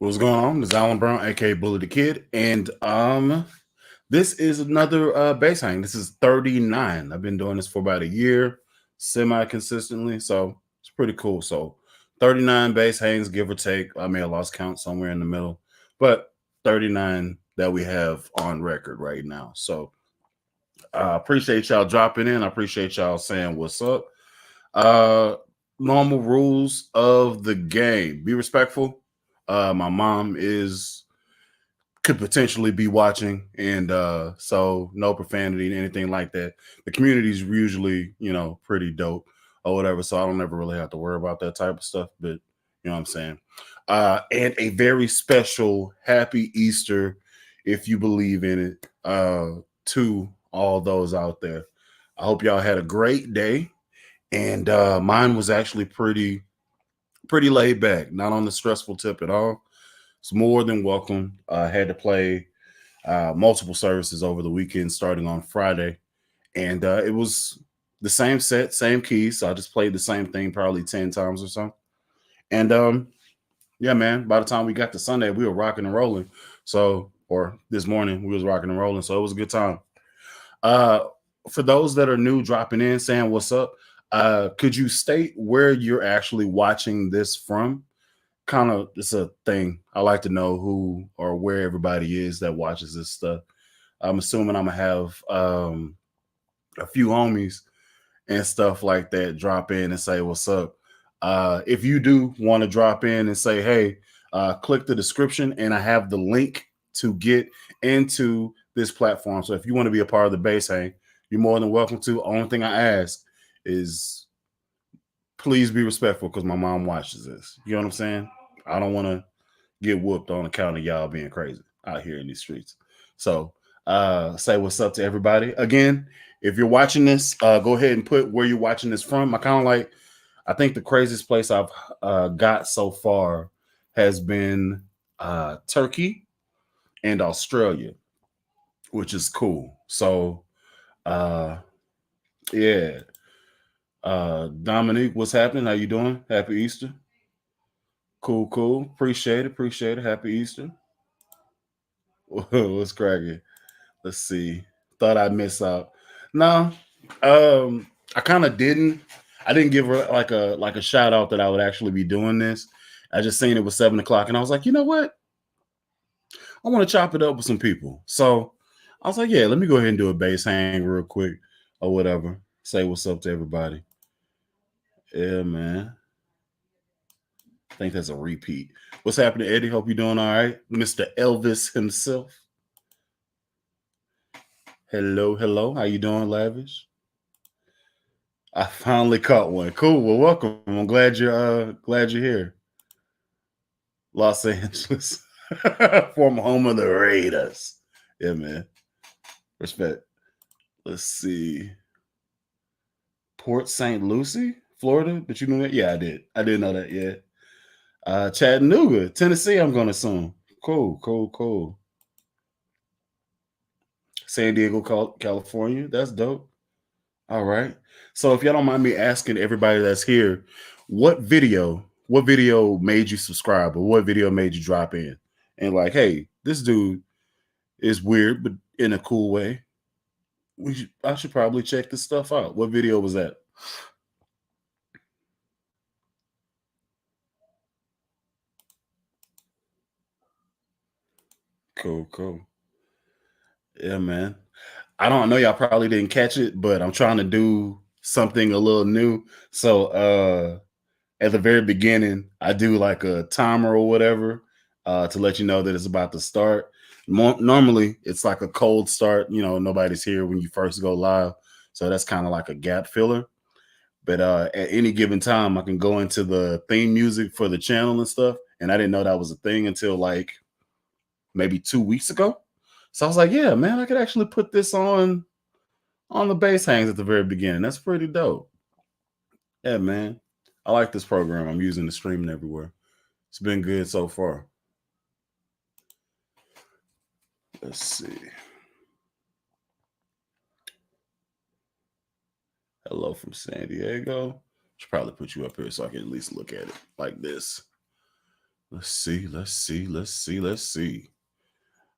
What's going on? This is Alan Brown, aka Bully the Kid, and this is another bass hang. This is 39. I've been doing this for about a year, semi-consistently, so it's pretty cool. So 39 bass hangs, give or take. I may have lost count somewhere in the middle, but 39 that we have on record right now. So I appreciate y'all dropping in. I appreciate y'all saying what's up. Uh, Normal rules of the game: be respectful. My mom is could potentially be watching, and so no profanity and anything like that. The community's usually, pretty dope or whatever, so I don't ever really have to worry about that type of stuff. But you know what I'm saying. And a very special happy Easter, if you believe in it, to all those out there. I hope y'all had a great day, and mine was actually pretty laid back, not on the stressful tip at all. It's more than welcome. I had to play multiple services over the weekend, starting on Friday, and it was the same set, same keys. So I just played the same thing probably 10 times or so. And yeah, man. By the time we got to Sunday, we were rocking and rolling. So, or this morning, we was rocking and rolling. So it was a good time. Uh, for those that are new, dropping in, saying what's up, could you state where you're actually watching this from? Kind of, it's a thing. I like to know who or where everybody is that watches this stuff. I'm assuming I'm gonna have a few homies and stuff like that drop in and say what's up. If you do want to drop in and say, hey, click the description and I have the link to get into this platform. So if you want to be a part of the base hang, you're more than welcome to. Only thing I ask is please be respectful because my mom watches this. You know what I'm saying? I don't want to get whooped on account of y'all being crazy out here in these streets. So say what's up to everybody. Again, if you're watching this, go ahead and put where you're watching this from. I think the craziest place I've got so far has been Turkey and Australia, which is cool. So uh yeah. Dominique, what's happening? How you doing? Happy Easter. Cool, cool. Appreciate it. Appreciate it. Happy Easter. What's cracking? Let's see. Thought I'd miss out. No, I kind of didn't. I didn't give her like a shout out that I would actually be doing this. I just seen it was 7 o'clock, and I was like, you know what? I want to chop it up with some people. So I was like, yeah, let me go ahead and do a base hang real quick or whatever. Say what's up to everybody. Yeah, man. I think that's a repeat. What's happening, Eddie? Hope you're doing all right, Mr. Elvis himself. Hello, hello. How you doing, Lavish? I finally caught one. Cool. Well, welcome. I'm glad you're here. Los Angeles. Former home of the Raiders. Yeah, man. Respect. Let's see. Port St. Lucie, Florida. Did you know that? Yeah, I did. I did know that, yeah. Chattanooga, Tennessee, I'm gonna assume. Cool, cool, cool. San Diego, California. That's dope. All right. So if y'all don't mind me asking everybody that's here, what video made you subscribe or what video made you drop in? And like, hey, this dude is weird, but in a cool way. I should probably check this stuff out. What video was that? Cool, cool. Yeah, man. I don't know, y'all probably didn't catch it, but I'm trying to do something a little new. So at the very beginning, I do like a timer or whatever to let you know that it's about to start. Normally, it's like a cold start. Nobody's here when you first go live, so that's kind of like a gap filler. But at any given time, I can go into the theme music for the channel and stuff. And I didn't know that was a thing until like maybe 2 weeks ago. So I was like, yeah, man, I could actually put this on the bass hangs at the very beginning. That's pretty dope. Yeah, man. I like this program. I'm using the streaming everywhere. It's been good so far. Let's see. Hello from San Diego. Should probably put you up here so I can at least look at it like this. Let's see. Let's see. Let's see. Let's see.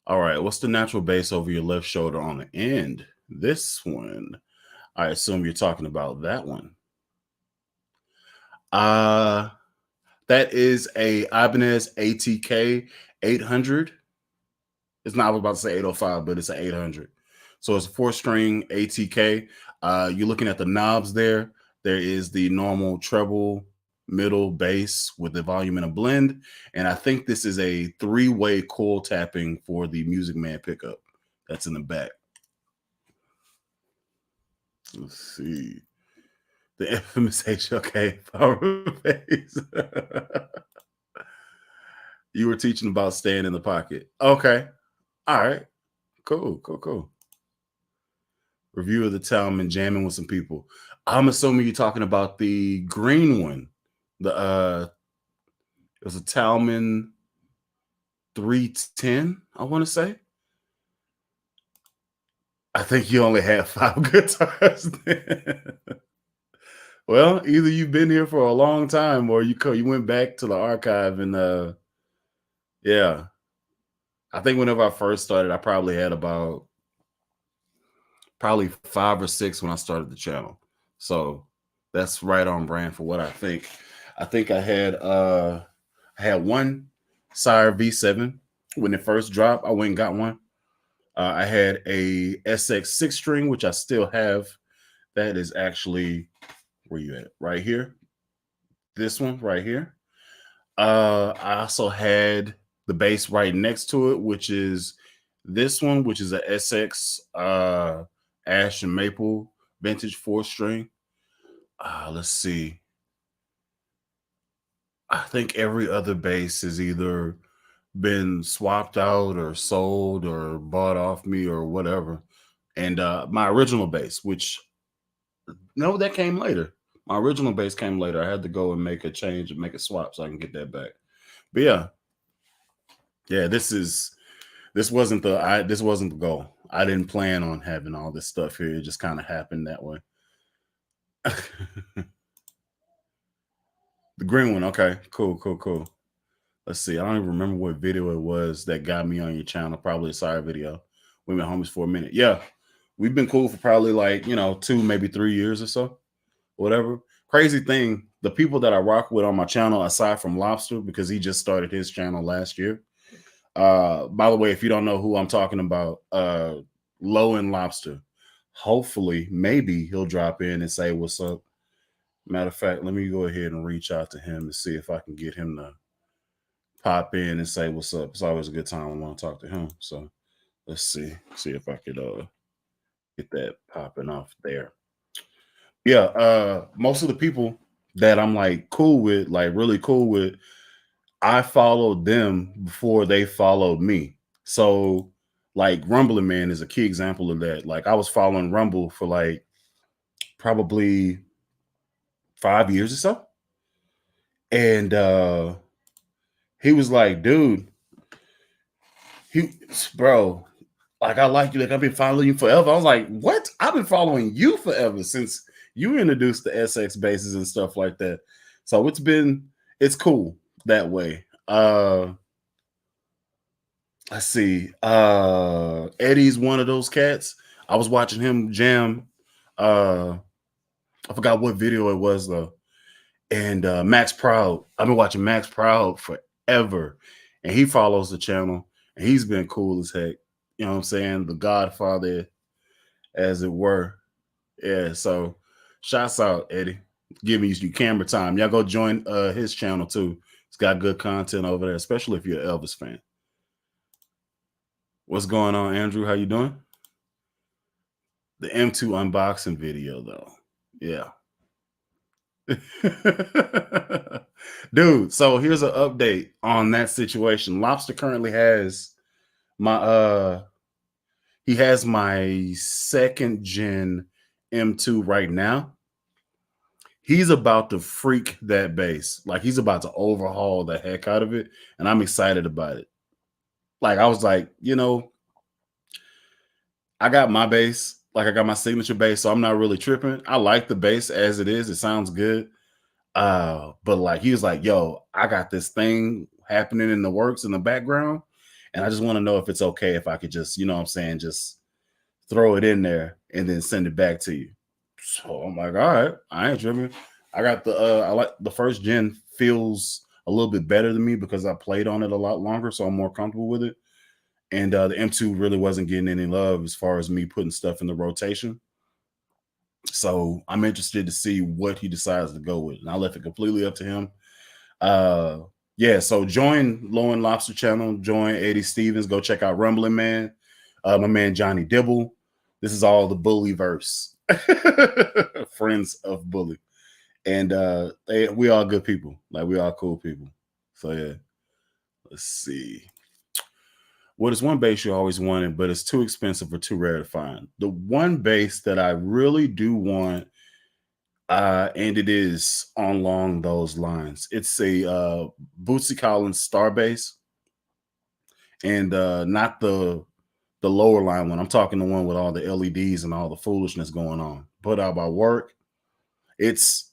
All right. What's the natural bass over your left shoulder on the end? This one. I assume you're talking about that one. Uh that is a Ibanez ATK 800. It's not, I was about to say 805, but it's an 800. So it's a 4-string ATK. You're looking at the knobs there. There is the normal treble, middle, bass with the volume and a blend. And I think this is a 3-way coil tapping for the Music Man pickup that's in the back. Let's see. The infamous HOK power bass. You were teaching about staying in the pocket. Okay. All right. Cool, cool, cool. Review of the Talman jamming with some people. I'm assuming you're talking about the green one. The it was a Talman 310, I want to say. I think you only had 5 guitars then. Well, either you've been here for a long time or you went back to the archive and yeah. I think whenever I first started, I probably had about probably 5 or 6 when I started the channel. So that's right on brand for what I think. I think I had one Sire V7 when it first dropped. I went and got one. I had a SX 6-string, which I still have. That is actually, where you at? Right here. This one right here. I also had the bass right next to it, which is this one, which is a SX Ash and Maple vintage 4-string. Let's see. I think every other bass has either been swapped out or sold or bought off me or whatever. And my original bass, which no, that came later. My original bass came later. I had to go and make a change and make a swap so I can get that back. But yeah, this wasn't the goal. I didn't plan on having all this stuff here. It just kind of happened that way. The green one. Okay, cool, cool, cool. Let's see. I don't even remember what video it was that got me on your channel. Probably a Sire video. We've been homies for a minute. Yeah, we've been cool for probably like 2, maybe 3 years or so. Whatever. Crazy thing, the people that I rock with on my channel, aside from Lobster, because he just started his channel last year. By the way, if you don't know who I'm talking about, Low and Lobster. Hopefully, maybe he'll drop in and say what's up. Matter of fact, let me go ahead and reach out to him and see if I can get him to pop in and say what's up. It's always a good time when I want to talk to him. So let's see if I could get that popping off there. Yeah, most of the people that I'm like cool with, like really cool with, I followed them before they followed me. So like Rumbling Man is a key example of that. Like I was following Rumble for like probably 5 years or so. And he was like, dude, bro, like I like you, like I've been following you forever. I was like, what? I've been following you forever since you introduced the SX bases and stuff like that. So it's cool that way. Let's see. Eddie's one of those cats. I was watching him jam. I forgot what video it was though. And Max Proud. I've been watching Max Proud forever. And he follows the channel. And he's been cool as heck. You know what I'm saying? The Godfather, as it were. Yeah, so shouts out, Eddie. Giving you camera time. Y'all go join his channel too. It's got good content over there, especially if you're an Elvis fan. What's going on, Andrew? How you doing? The M2 unboxing video, though. Yeah. Dude, so here's an update on that situation. Lobster currently has my he has my 2nd gen M2 right now. He's about to freak that bass. Like he's about to overhaul the heck out of it. And I'm excited about it. Like I was like, I got my bass. Like I got my signature bass. So I'm not really tripping. I like the bass as it is. It sounds good. But like he was like, yo, I got this thing happening in the works in the background, and I just want to know if it's okay if I could just, you know what I'm saying, just throw it in there and then send it back to you. So I'm like, all right, I ain't tripping. I got the I like the first gen feels a little bit better than me because I played on it a lot longer, so I'm more comfortable with it. And the M2 really wasn't getting any love as far as me putting stuff in the rotation. So I'm interested to see what he decides to go with. And I left it completely up to him. Uh yeah, so join Low and Lobster channel, join Eddie Stevens, go check out Rumbling Man, my man Johnny Dibble. This is all the bully verse. Friends of Bully. And we all good people. Like we all cool people. So yeah. Let's see. What is one bass you always wanted, but it's too expensive or too rare to find? The one bass that I really do want, and it is along those lines. It's a Bootsy Collins Star bass, and not the lower line one. I'm talking the one with all the LEDs and all the foolishness going on. Put out by Work. It's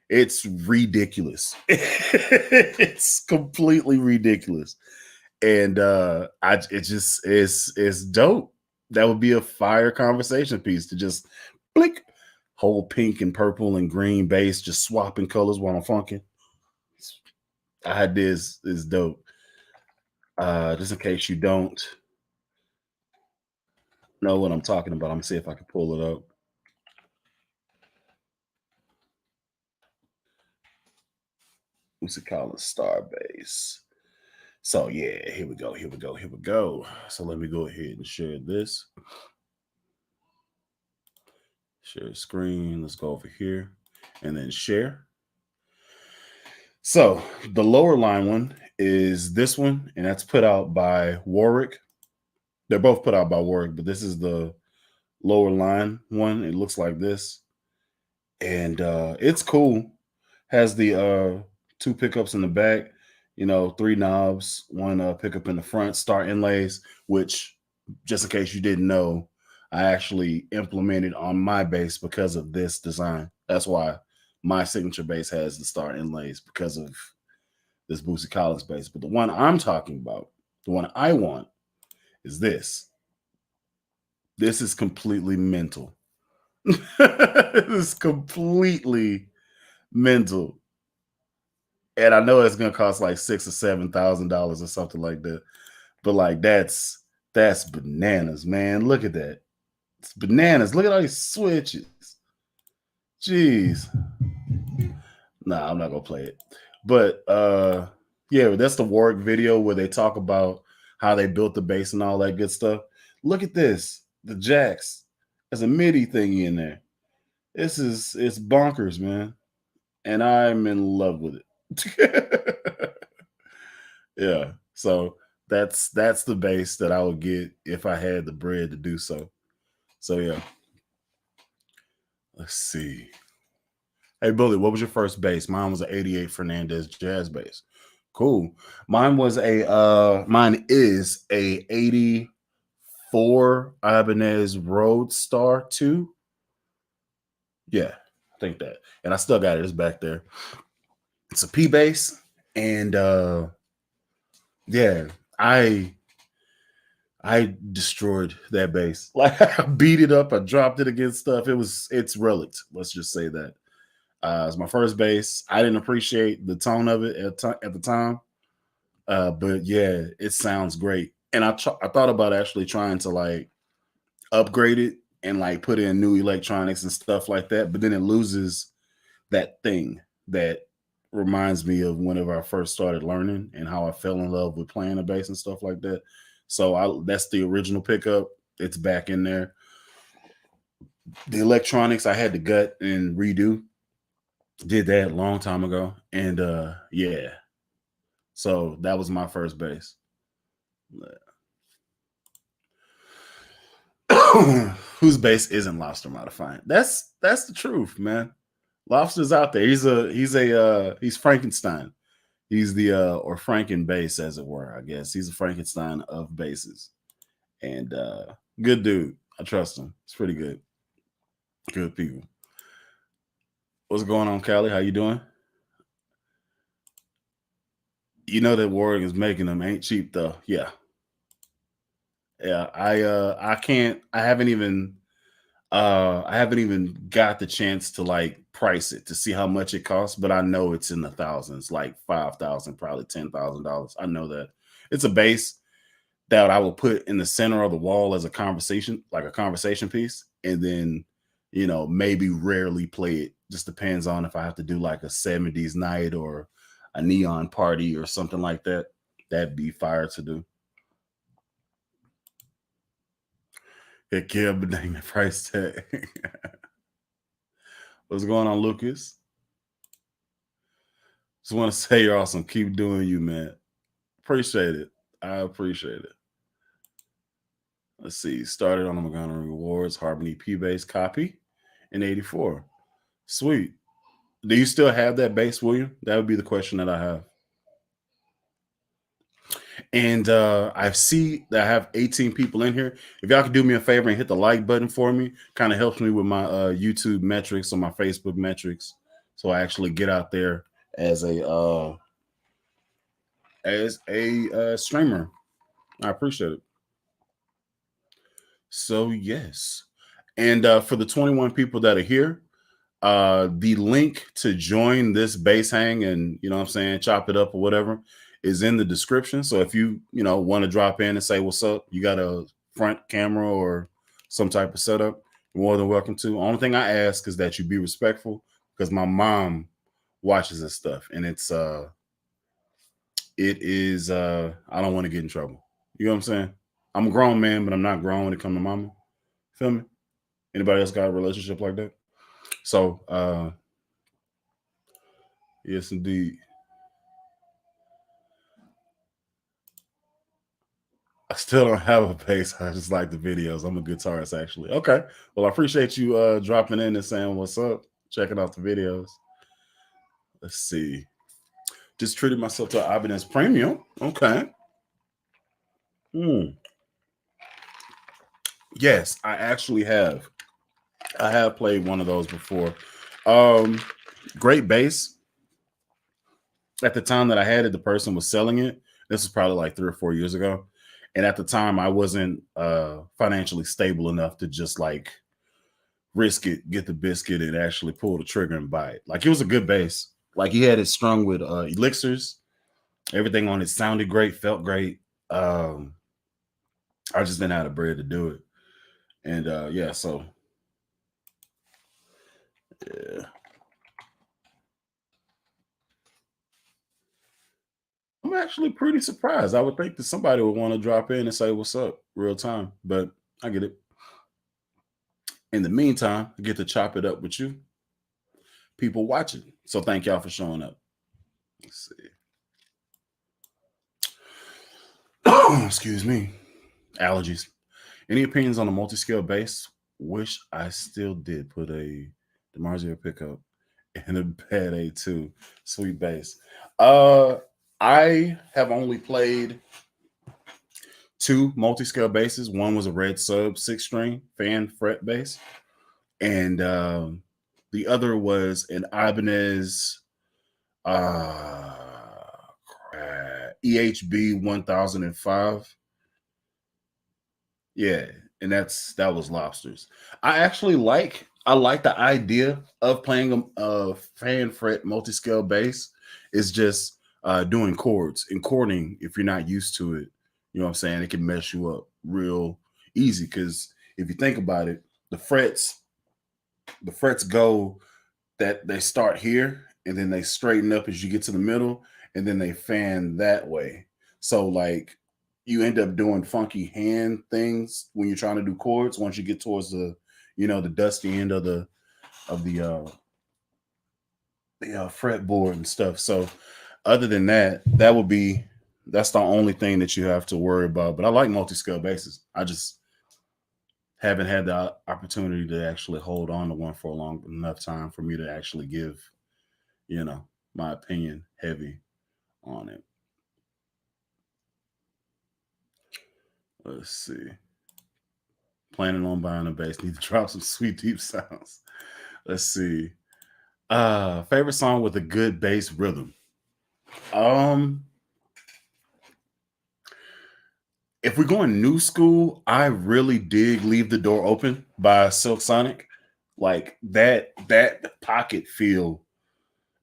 it's ridiculous. It's completely ridiculous. And I it just is dope. That would be a fire conversation piece to just blink, whole pink and purple and green base, just swapping colors while I'm funking. I this is dope. Just in case you don't know what I'm talking about, I'm gonna see if I can pull it up. What's it called? A star base. So yeah, here we go. Here we go. Here we go. So let me go ahead and share this. Share screen. Let's go over here and then share. So the lower line one is this one, and that's put out by Warwick. They're both put out by Warwick, but this is the lower line one. It looks like this, and it's cool. Has the two pickups in the back, you know, three knobs, one pickup in the front, start inlays, which, just in case you didn't know, I actually implemented on my bass because of this design. That's why my signature bass has the star inlays because of this Bootsy Collins bass. But the one I'm talking about, the one I want, is this. This is completely mental. This is completely mental. And I know it's gonna cost like $6,000 or $7,000 or something like that. But like that's bananas, man. Look at that. It's bananas. Look at all these switches. Jeez. Nah, I'm not gonna play it. But yeah, that's the Warwick video where they talk about how they built the bass and all that good stuff. Look at this. The jacks. There's a MIDI thingy in there. It's bonkers, man. And I'm in love with it. Yeah. So that's the bass that I would get if I had the bread to do so. So yeah. Let's see. Hey Bully, what was your first bass? Mine was an 88 Fernandez jazz bass. Cool. Mine is a 84 Ibanez Roadstar 2. Yeah, I think that. And I still got it. It's back there. It's a P bass. And yeah, I destroyed that bass. Like I beat it up, I dropped it against stuff. It's relic. Let's just say that. It's my first bass. I didn't appreciate the tone of it at the time, but yeah, it sounds great. And I thought about actually trying to like upgrade it and like put in new electronics and stuff like that, but then it loses that thing that reminds me of whenever I first started learning and how I fell in love with playing the bass and stuff like that. So that's the original pickup. It's back in there. The electronics I had to gut and redo. Did that a long time ago. And yeah. So that was my first bass. Whose bass isn't lobster modifying? That's the truth, man. Lobster's out there. He's Frankenstein. He's the or Franken bass, as it were, I guess. He's a Frankenstein of basses. And good dude. I trust him. It's pretty good. Good people. What's going on, Callie? How you doing? You know that Warwick is making them ain't cheap though. Yeah. Yeah. I can't I haven't even got the chance to like price it to see how much it costs, but I know it's in the thousands, like 5,000, probably $10,000. I know that. It's a base that I will put in the center of the wall as a conversation, like a conversation piece, and then, maybe rarely play it. Just depends on if I have to do like a 70s night or a neon party or something like that. That'd be fire to do. Heck yeah, but dang the price tag. What's going on, Lucas? Just want to say you're awesome. Keep doing you, man. Appreciate it. I appreciate it. Let's see. Started on the Montgomery Rewards Harmony P base copy in 84. Sweet. Do you still have that base, William? That would be the question that I have. And I see that I have 18 people in here. If y'all could do me a favor and hit the like button for me, kind of helps me with my YouTube metrics or my Facebook metrics. So I actually get out there as a streamer. I appreciate it. So yes. And for the 21 people that are here, the link to join this base hang and what I'm saying, chop it up or whatever is in the description. So if you want to drop in and say what's up, you got a front camera or some type of setup, you're more than welcome to. Only thing I ask is that you be respectful because my mom watches this stuff and it is I don't want to get in trouble. You know what I'm saying? I'm a grown man, but I'm not grown when it comes to mama. Feel me? Anybody else got a relationship like that? So yes indeed. I still don't have a bass. I just like the videos. I'm a guitarist, actually. Okay. Well, I appreciate you dropping in and saying what's up, checking out the videos. Let's see. Just treated myself to an Ibanez Premium. Okay. Hmm. Yes, I actually have. I have played one of those before. Um, Great bass. At the time that I had it, the person was selling it. This was probably like 3 or 4 years ago. And at the time, I wasn't financially stable enough to just like risk it, get the biscuit, and actually pull the trigger and buy it. Like it was a good bass. Like he had it strung with elixirs. Everything on it sounded great, felt great. Um, I just didn't have the bread to do it. And yeah, so yeah. I'm actually pretty surprised. I would think that somebody would want to drop in and say what's up real time, but I get it. In the meantime, I get to chop it up with you, people watching. So thank y'all for showing up. Let's see. Excuse me. Allergies. Any opinions on a multi-scale bass? Wish I still did put a DiMarzio pickup and a bad A2 sweet bass. I have only played two multi-scale basses. One was a red sub 6-string fan fret bass, and the other was an Ibanez uh EHB 1005. Yeah, and that was lobsters. I like the idea of playing a fan fret multi-scale bass. It's just doing chords and chording. If you're not used to it, you know what I'm saying, it can mess you up real easy. Because if you think about it, the frets the frets go that they start here and then they straighten up as you get to the middle and then they fan that way. So like you end up doing funky hand things when you're trying to do chords once you get towards the dusty end of the fretboard and stuff. So other than that, that's the only thing that you have to worry about. But I like multi-scale basses. I just haven't had the opportunity to actually hold on to one for a long enough time for me to actually give my opinion heavy on it. Let's see. Planning on buying a bass. Need to drop some sweet deep sounds. Let's see. Favorite song with a good bass rhythm. Um, If we're going new school, I really dig "Leave the Door Open" by Silk Sonic. Like that pocket feel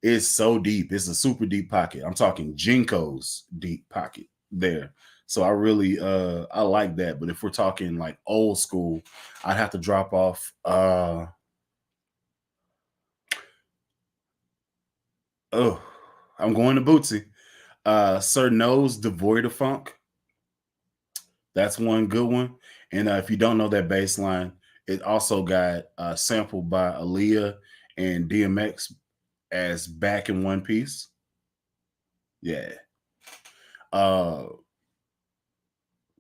is so deep. It's a super deep pocket. I'm talking Jinko's deep pocket there. So I really I like that. But if we're talking like old school, I'd have to drop off oh, I'm going to Bootsy. Sir No's Devoid of Funk. That's one good one. And if you don't know that bass line, it also got sampled by Aaliyah and DMX as Back in One Piece. Yeah. Uh,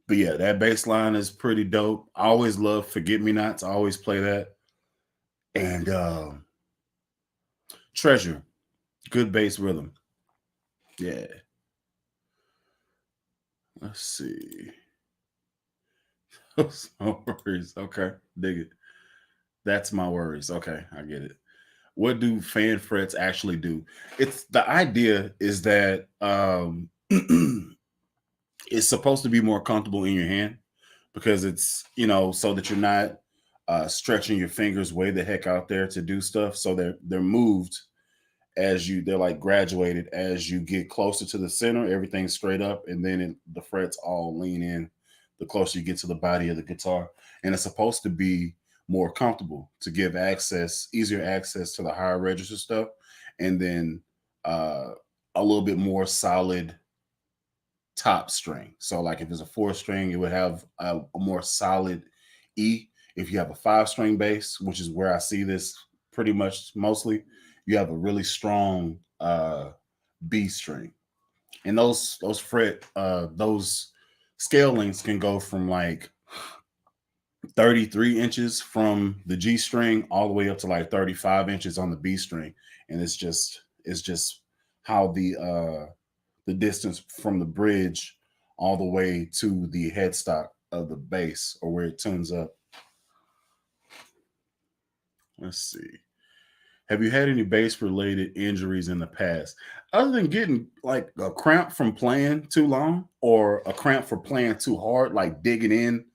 but yeah, that bass line is pretty dope. I always love Forget Me Nots. I always play that. And Treasure, good bass rhythm. Yeah. Let's see. No worries. Okay. Dig it. That's my worries. Okay. I get it. What do fan frets actually do? It's the idea is that it's supposed to be more comfortable in your hand because it's so that you're not stretching your fingers way the heck out there to do stuff. So they're moved they're like graduated as you get closer to the center. Everything's straight up, and then the frets all lean in the closer you get to the body of the guitar. And it's supposed to be more comfortable to give easier access to the higher register stuff, and then uh, a little bit more solid top string. So, like if it's a 4 string, it would have a more solid E. If you have a 5 string bass, which is where I see this pretty much mostly, you have a really strong B string. And those scale lengths can go from like 33 inches from the G string all the way up to like 35 inches on the B string. And it's just how the distance from the bridge all the way to the headstock of the bass or where it tunes up. Let's see. Have you had any bass related injuries in the past? Other than getting like a cramp from playing too long or a cramp for playing too hard, like digging in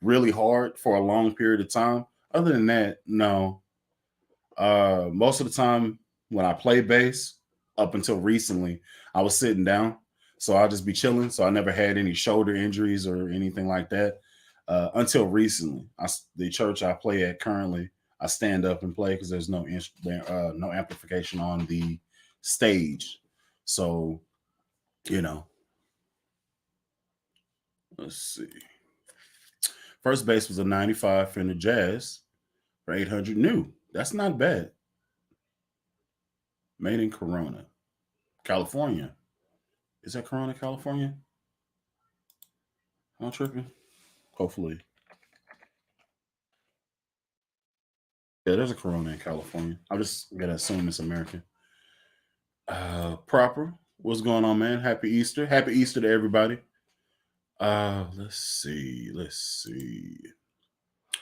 really hard for a long period of time. Other than that, no. Most of the time when I play bass, up until recently, I was sitting down, so I'll just be chilling. So I never had any shoulder injuries or anything like that until recently. The church I play at currently, I stand up and play because there's no amplification on the stage. So you know, let's see. First base was a '95 Fender Jazz for 800 new. That's not bad. Made in Corona, California. Is that Corona, California? Am I tripping? Hopefully. Yeah, there's a Corona in California. I'm just gonna assume it's American. Proper. What's going on, man? Happy Easter. Happy Easter to everybody. Let's see. Let's see.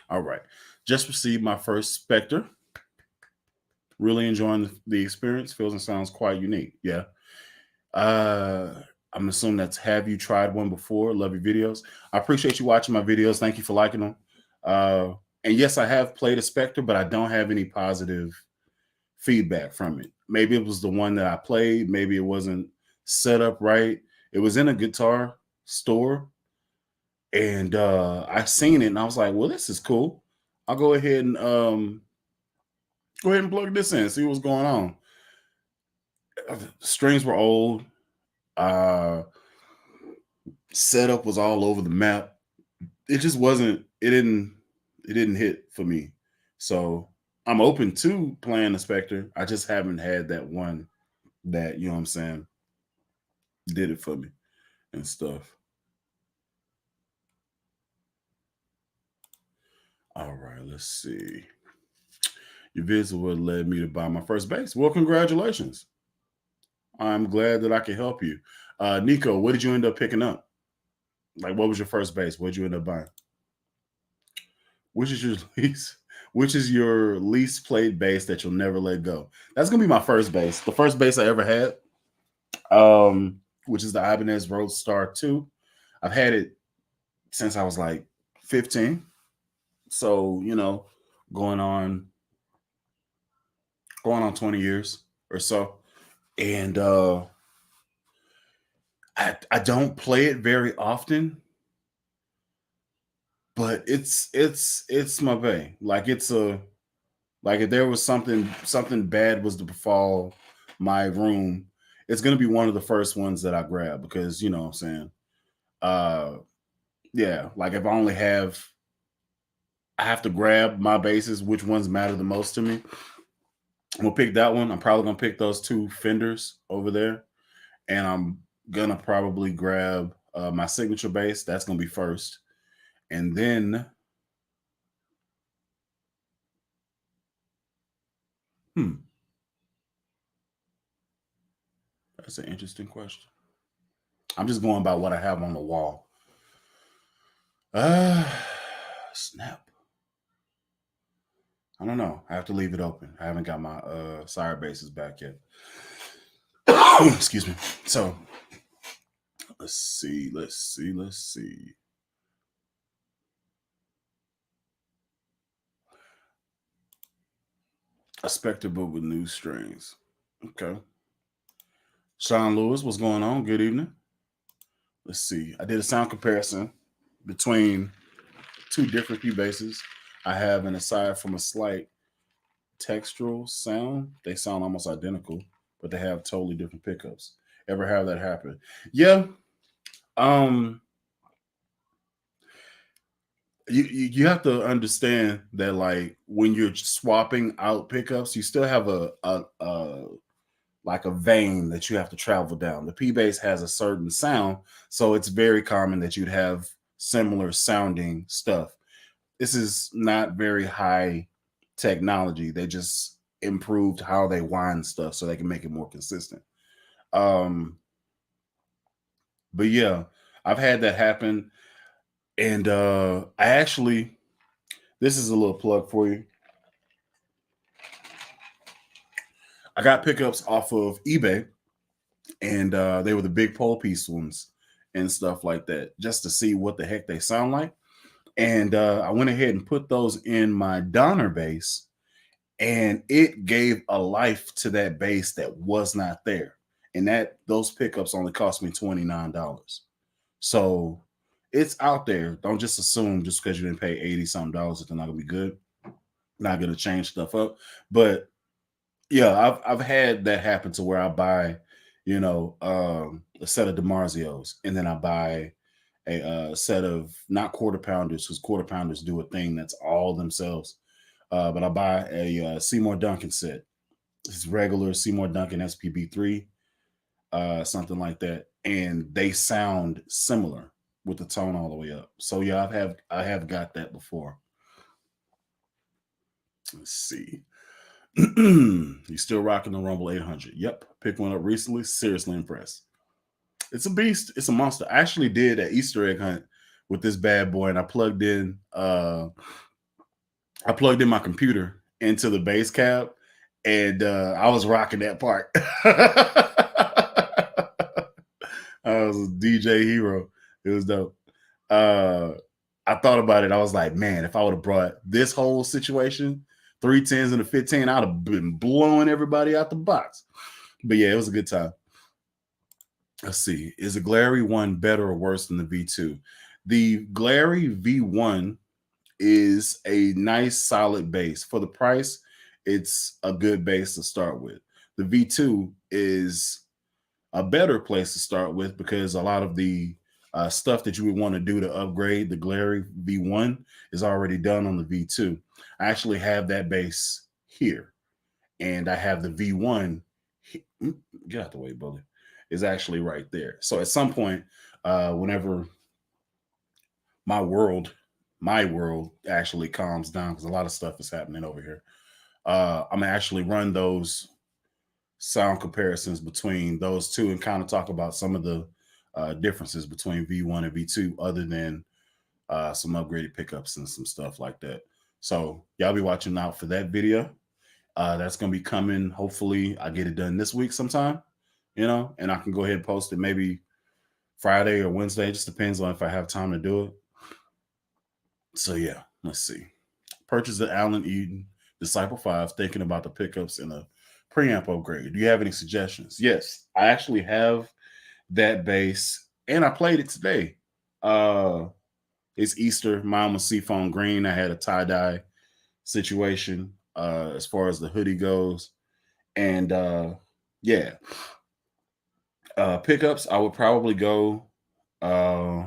All right. Just received my first Spectre. Really enjoying the experience. Feels and sounds quite unique. Yeah. I'm assuming that's have you tried one before? Love your videos. I appreciate you watching my videos. Thank you for liking them. Uh, and yes, I have played a Spectre, but I don't have any positive feedback from it. Maybe it was the one that I played. Maybe it wasn't set up right. It was in a guitar store, and I seen it, and I was like, "Well, this is cool. I'll go ahead and plug this in, see what's going on." Strings were old. Uh, Setup was all over the map. It just wasn't. It didn't hit for me. So I'm open to playing the Spectre. I just haven't had that one that you know what I'm saying did it for me and stuff. All right, let's see. Your visit what led me to buy my first base. Well, congratulations. I'm glad that I can help you. Nico, what did you end up picking up? Like, what was your first base? What did you end up buying? Which is your least? Which is your least played bass that you'll never let go? That's gonna be my first bass. The first bass I ever had, which is the Ibanez Roadstar 2. I've had it since I was like 15. So, going on going on 20 years or so. And I don't play it very often, but it's my bay. Like it's a like if there was something bad was to befall my room, it's gonna be one of the first ones that I grab because you know what I'm saying. Uh yeah, like if I have to grab my bases, which ones matter the most to me. I'm gonna pick that one. I'm probably gonna pick those two fenders over there. And I'm gonna probably grab my signature bass. That's gonna be first. And then hmm, that's an interesting question. I'm just going by what I have on the wall. Uh snap. I don't know. I have to leave it open. I haven't got my sire bases back yet. Excuse me. So let's see. A specter book with new strings. Okay. Sean Lewis, what's going on? Good evening. Let's see. I did a sound comparison between two different P bases I have, and aside from a slight textural sound, they sound almost identical, but they have totally different pickups. Ever have that happen? Yeah. Um you have to understand that like when you're swapping out pickups, you still have a like a vein that you have to travel down. The P bass has a certain sound, so it's very common that you'd have similar sounding stuff. This is not very high technology. They just improved how they wind stuff so they can make it more consistent. Um, but yeah, I've had that happen. And I actually, this is a little plug for you. I got pickups off of eBay, and they were the big pole piece ones and stuff like that, just to see what the heck they sound like. And I went ahead and put those in my Donner bass, and it gave a life to that bass that was not there. And that those pickups only cost me $29. So it's out there. Don't just assume just because you didn't pay 80 something dollars that they're not gonna be good. Not gonna change stuff up. But yeah, I've had that happen to where I buy, a set of DiMarzios, and then I buy a set of not quarter pounders because quarter pounders do a thing that's all themselves. But I buy a Seymour Duncan set. It's regular Seymour Duncan SPB3, something like that, and they sound similar with the tone all the way up. So yeah, I have got that before. Let's see. You still rocking the Rumble 800? Yep, picked one up recently. Seriously impressed. It's a beast. It's a monster. I actually did an Easter egg hunt with this bad boy, and I plugged in my computer into the bass cab, and I was rocking that part. I was a DJ hero. It was dope. Uh, I thought about it. I was like, man, if I would have brought this whole situation, 310s and a 15, I'd have been blowing everybody out the box. But yeah, it was a good time. Let's see. Is the Glary one better or worse than the V2? The Glary V1 is a nice solid base. For the price, it's a good base to start with. The V2 is a better place to start with because a lot of the stuff that you would want to do to upgrade the Glary V1 is already done on the V2. I actually have that base here, and I have the V1. Get out the way, bully. Is actually right there. So at some point, whenever my world, my world actually calms down because a lot of stuff is happening over here. I'm gonna actually run those sound comparisons between those two and kind of talk about some of the differences between V1 and V2, other than some upgraded pickups and some stuff like that. So y'all be watching out for that video. That's gonna be coming. Hopefully, I get it done this week sometime. And I can go ahead and post it maybe Friday or Wednesday. It just depends on if I have time to do it. So yeah, let's see. Purchase the Allen Eden Disciple 5, thinking about the pickups and a preamp upgrade. Do you have any suggestions? Yes, I actually have that bass, and I played it today. Uh it's Easter. Mine was seafoam green. I had a tie-dye situation as far as the hoodie goes. And yeah. Pickups, I would probably go uh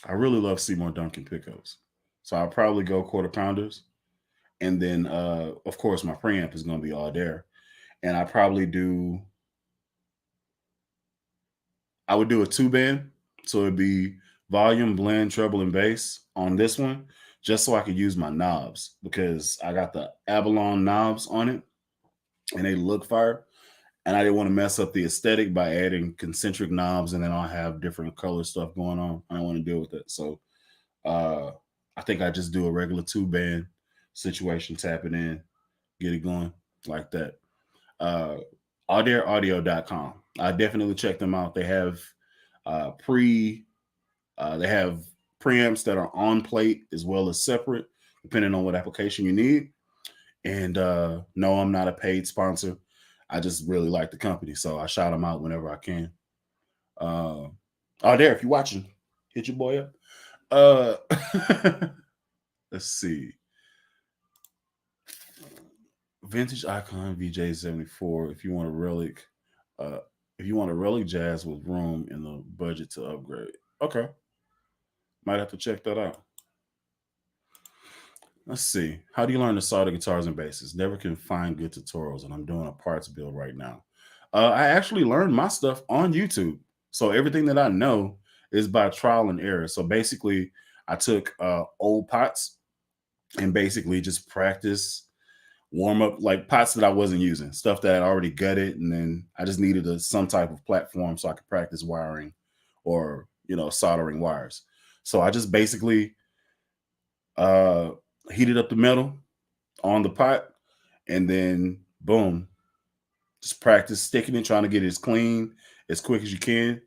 I really love Seymour Duncan pickups. So I'll probably go quarter pounders. And then of course my preamp is gonna be all there. And I would do a two band. So it'd be volume, blend, treble, and bass on this one, just so I could use my knobs because I got the Avalon knobs on it and they look fire. And I didn't want to mess up the aesthetic by adding concentric knobs and then I'll have different color stuff going on. I don't want to deal with that. So uh I think I just do a regular two band situation, tap it in, get it going like that. Uh AudaireAudio.com. I definitely check them out. They have uh pre they have preamps that are on plate as well as separate, depending on what application you need. And no, I'm not a paid sponsor. I just really like the company, so I shout them out whenever I can. Uh, oh, there, if you're watching, hit your boy up. Let's see. Vintage Icon VJ74. Uh, if you want a relic jazz with room in the budget to upgrade. Okay, might have to check that out. Let's see. How do you learn to solder guitars and basses? Never can find good tutorials, and I'm doing a parts build right now. I actually learned my stuff on YouTube. So everything that I know is by trial and error. So basically, I took old pots and basically just practice warm up like pots that I wasn't using, stuff that I already gutted, and then I just needed some type of platform so I could practice wiring or soldering wires. So I just basically uh, heated up the metal on the pot, and then boom, just practice sticking it, trying to get it as clean as quick as you can.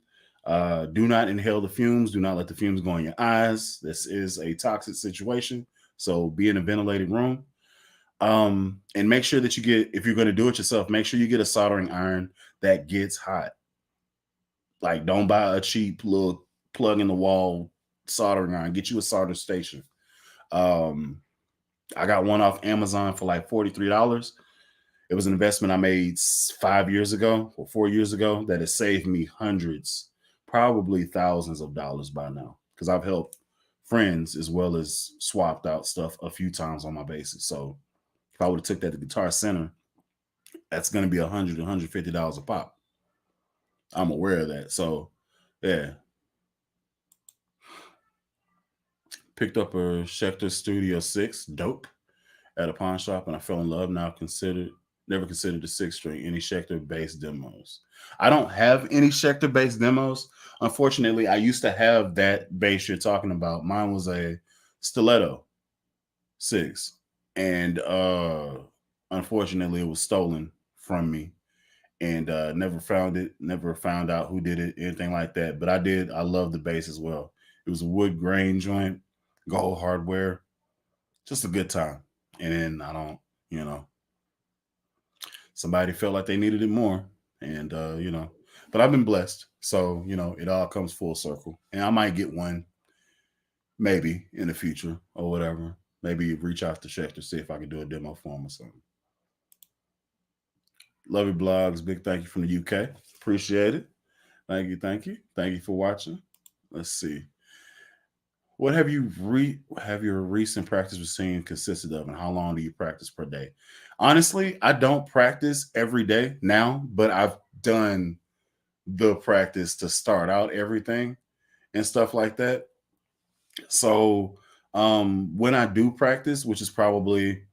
Do not inhale the fumes. Do not let the fumes go in your eyes. This is a toxic situation. So be in a ventilated room. And make sure that if you're going to do it yourself, make sure you get a soldering iron that gets hot. Like, don't buy a cheap little plug in the wall soldering iron. Get you a solder station. Um, I got one off Amazon for like $43. It was an investment I made 5 years ago or 4 years ago that has saved me hundreds, probably thousands of dollars by now because I've helped friends as well as swapped out stuff a few times on my basis. So if I would have took that to Guitar Center, that's going to be $150 a pop. I'm aware of that. So yeah, picked up a Schecter Studio 6, dope, at a pawn shop, and I fell in love. Now never considered the six string. Any Schecter based demos? I don't have any Schecter based demos. Unfortunately, I used to have that bass you're talking about. Mine was a Stiletto 6, and unfortunately, it was stolen from me, and never found it. Never found out who did it, anything like that. But I did. I love the bass as well. It was a wood grain joint, gold hardware, just a good time. And then I don't, you know, somebody felt like they needed it more, and but I've been blessed. So it all comes full circle, and I might get one maybe in the future or whatever. Maybe reach out to Schecter, see if I can do a demo for him or something. Love your blogs. Big thank you from the UK. Appreciate it. Thank you, thank you, thank you for watching. Let's see. What have your recent practice routine consisted of, and how long do you practice per day? Honestly, I don't practice every day now, but I've done the practice to start out everything and stuff like that. So when I do practice, which is probably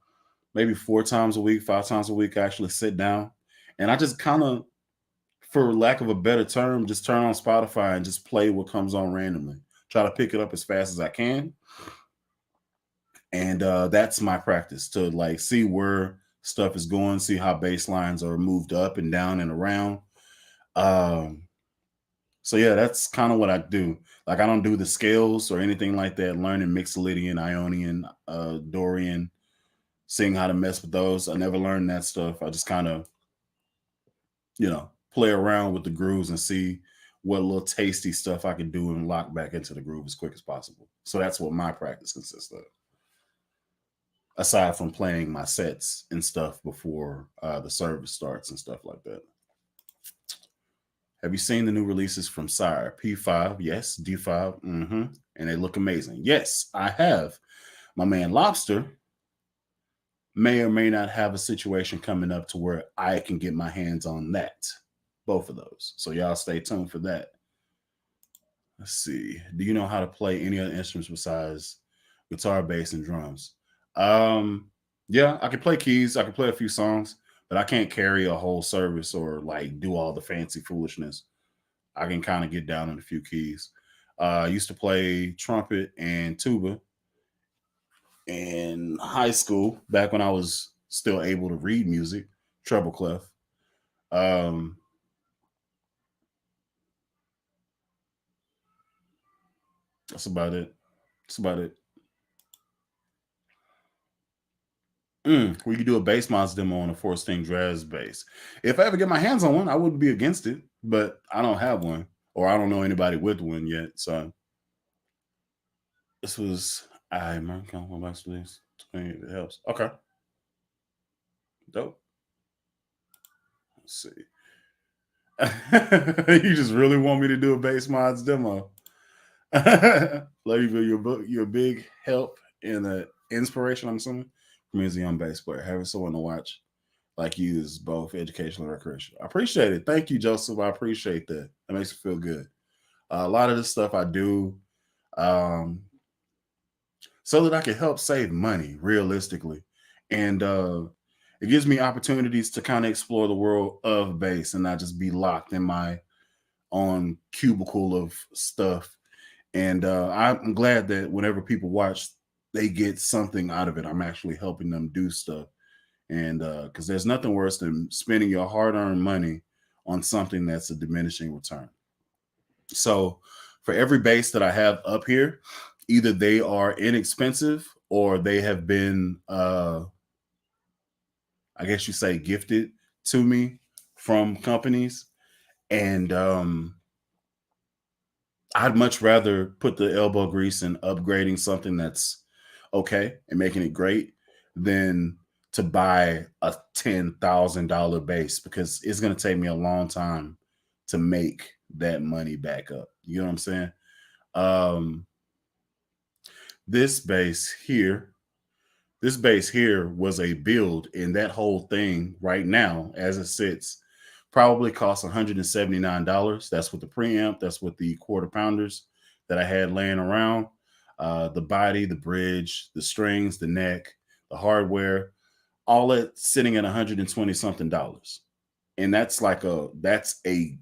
maybe 4 times a week, 5 times a week, I actually sit down and I just kind of, for lack of a better term, just turn on Spotify and just play what comes on randomly. Try to pick it up as fast as I can, and that's my practice, to like see where stuff is going, see how bass lines are moved up and down and around. Um, So yeah, that's kind of what I do. Like I don't do the scales or anything like that. Learning Mixolydian, Ionian, Dorian, seeing how to mess with those. I never learned that stuff. I just kind of, play around with the grooves and see what little tasty stuff I can do and lock back into the groove as quick as possible. So that's what my practice consists of. Aside from playing my sets and stuff before the service starts and stuff like that. Have you seen the new releases from Sire? P5, yes. D5, and they look amazing. Yes, I have. My man Lobster may or may not have a situation coming up to where I can get my hands on that. Both of those. So y'all stay tuned for that. Let's see. Do you know how to play any other instruments besides guitar, bass, and drums? Um, yeah, I can play keys. I can play a few songs, but I can't carry a whole service or like do all the fancy foolishness. I can kind of get down on a few keys. I used to play trumpet and tuba in high school back when I was still able to read music, treble clef. Um, that's about it. That's about it. We could do a bass mods demo on a 4 string jazz bass. If I ever get my hands on one, I wouldn't be against it, but I don't have one, or I don't know anybody with one yet. So this was I American Count back to this. It helps. Okay, dope. Let's see. You just really want me to do a bass mods demo? Love you, your book. You're a big help and an inspiration. I'm assuming for me as a young bass player, having someone to watch like you is both educational and recreational. I appreciate it. Thank you, Joseph. I appreciate that. That makes me feel good. A lot of this stuff I do um, so that I can help save money realistically. And it gives me opportunities to kind of explore the world of bass and not just be locked in my own cubicle of stuff. And I'm glad that whenever people watch, they get something out of it. I'm actually helping them do stuff. And because there's nothing worse than spending your hard-earned money on something that's a diminishing return. So for every base that I have up here, either they are inexpensive or they have been I guess you say gifted to me from companies. And I'd much rather put the elbow grease in upgrading something that's okay and making it great than to buy a $10,000 base, because it's going to take me a long time to make that money back up. You know what I'm saying? Um, this base here, this base here was a build, and that whole thing right now, as it sits, probably costs $179. That's with the preamp, that's with the quarter pounders that I had laying around. The body, the bridge, the strings, the neck, the hardware, all that sitting at 120 something dollars. And that's a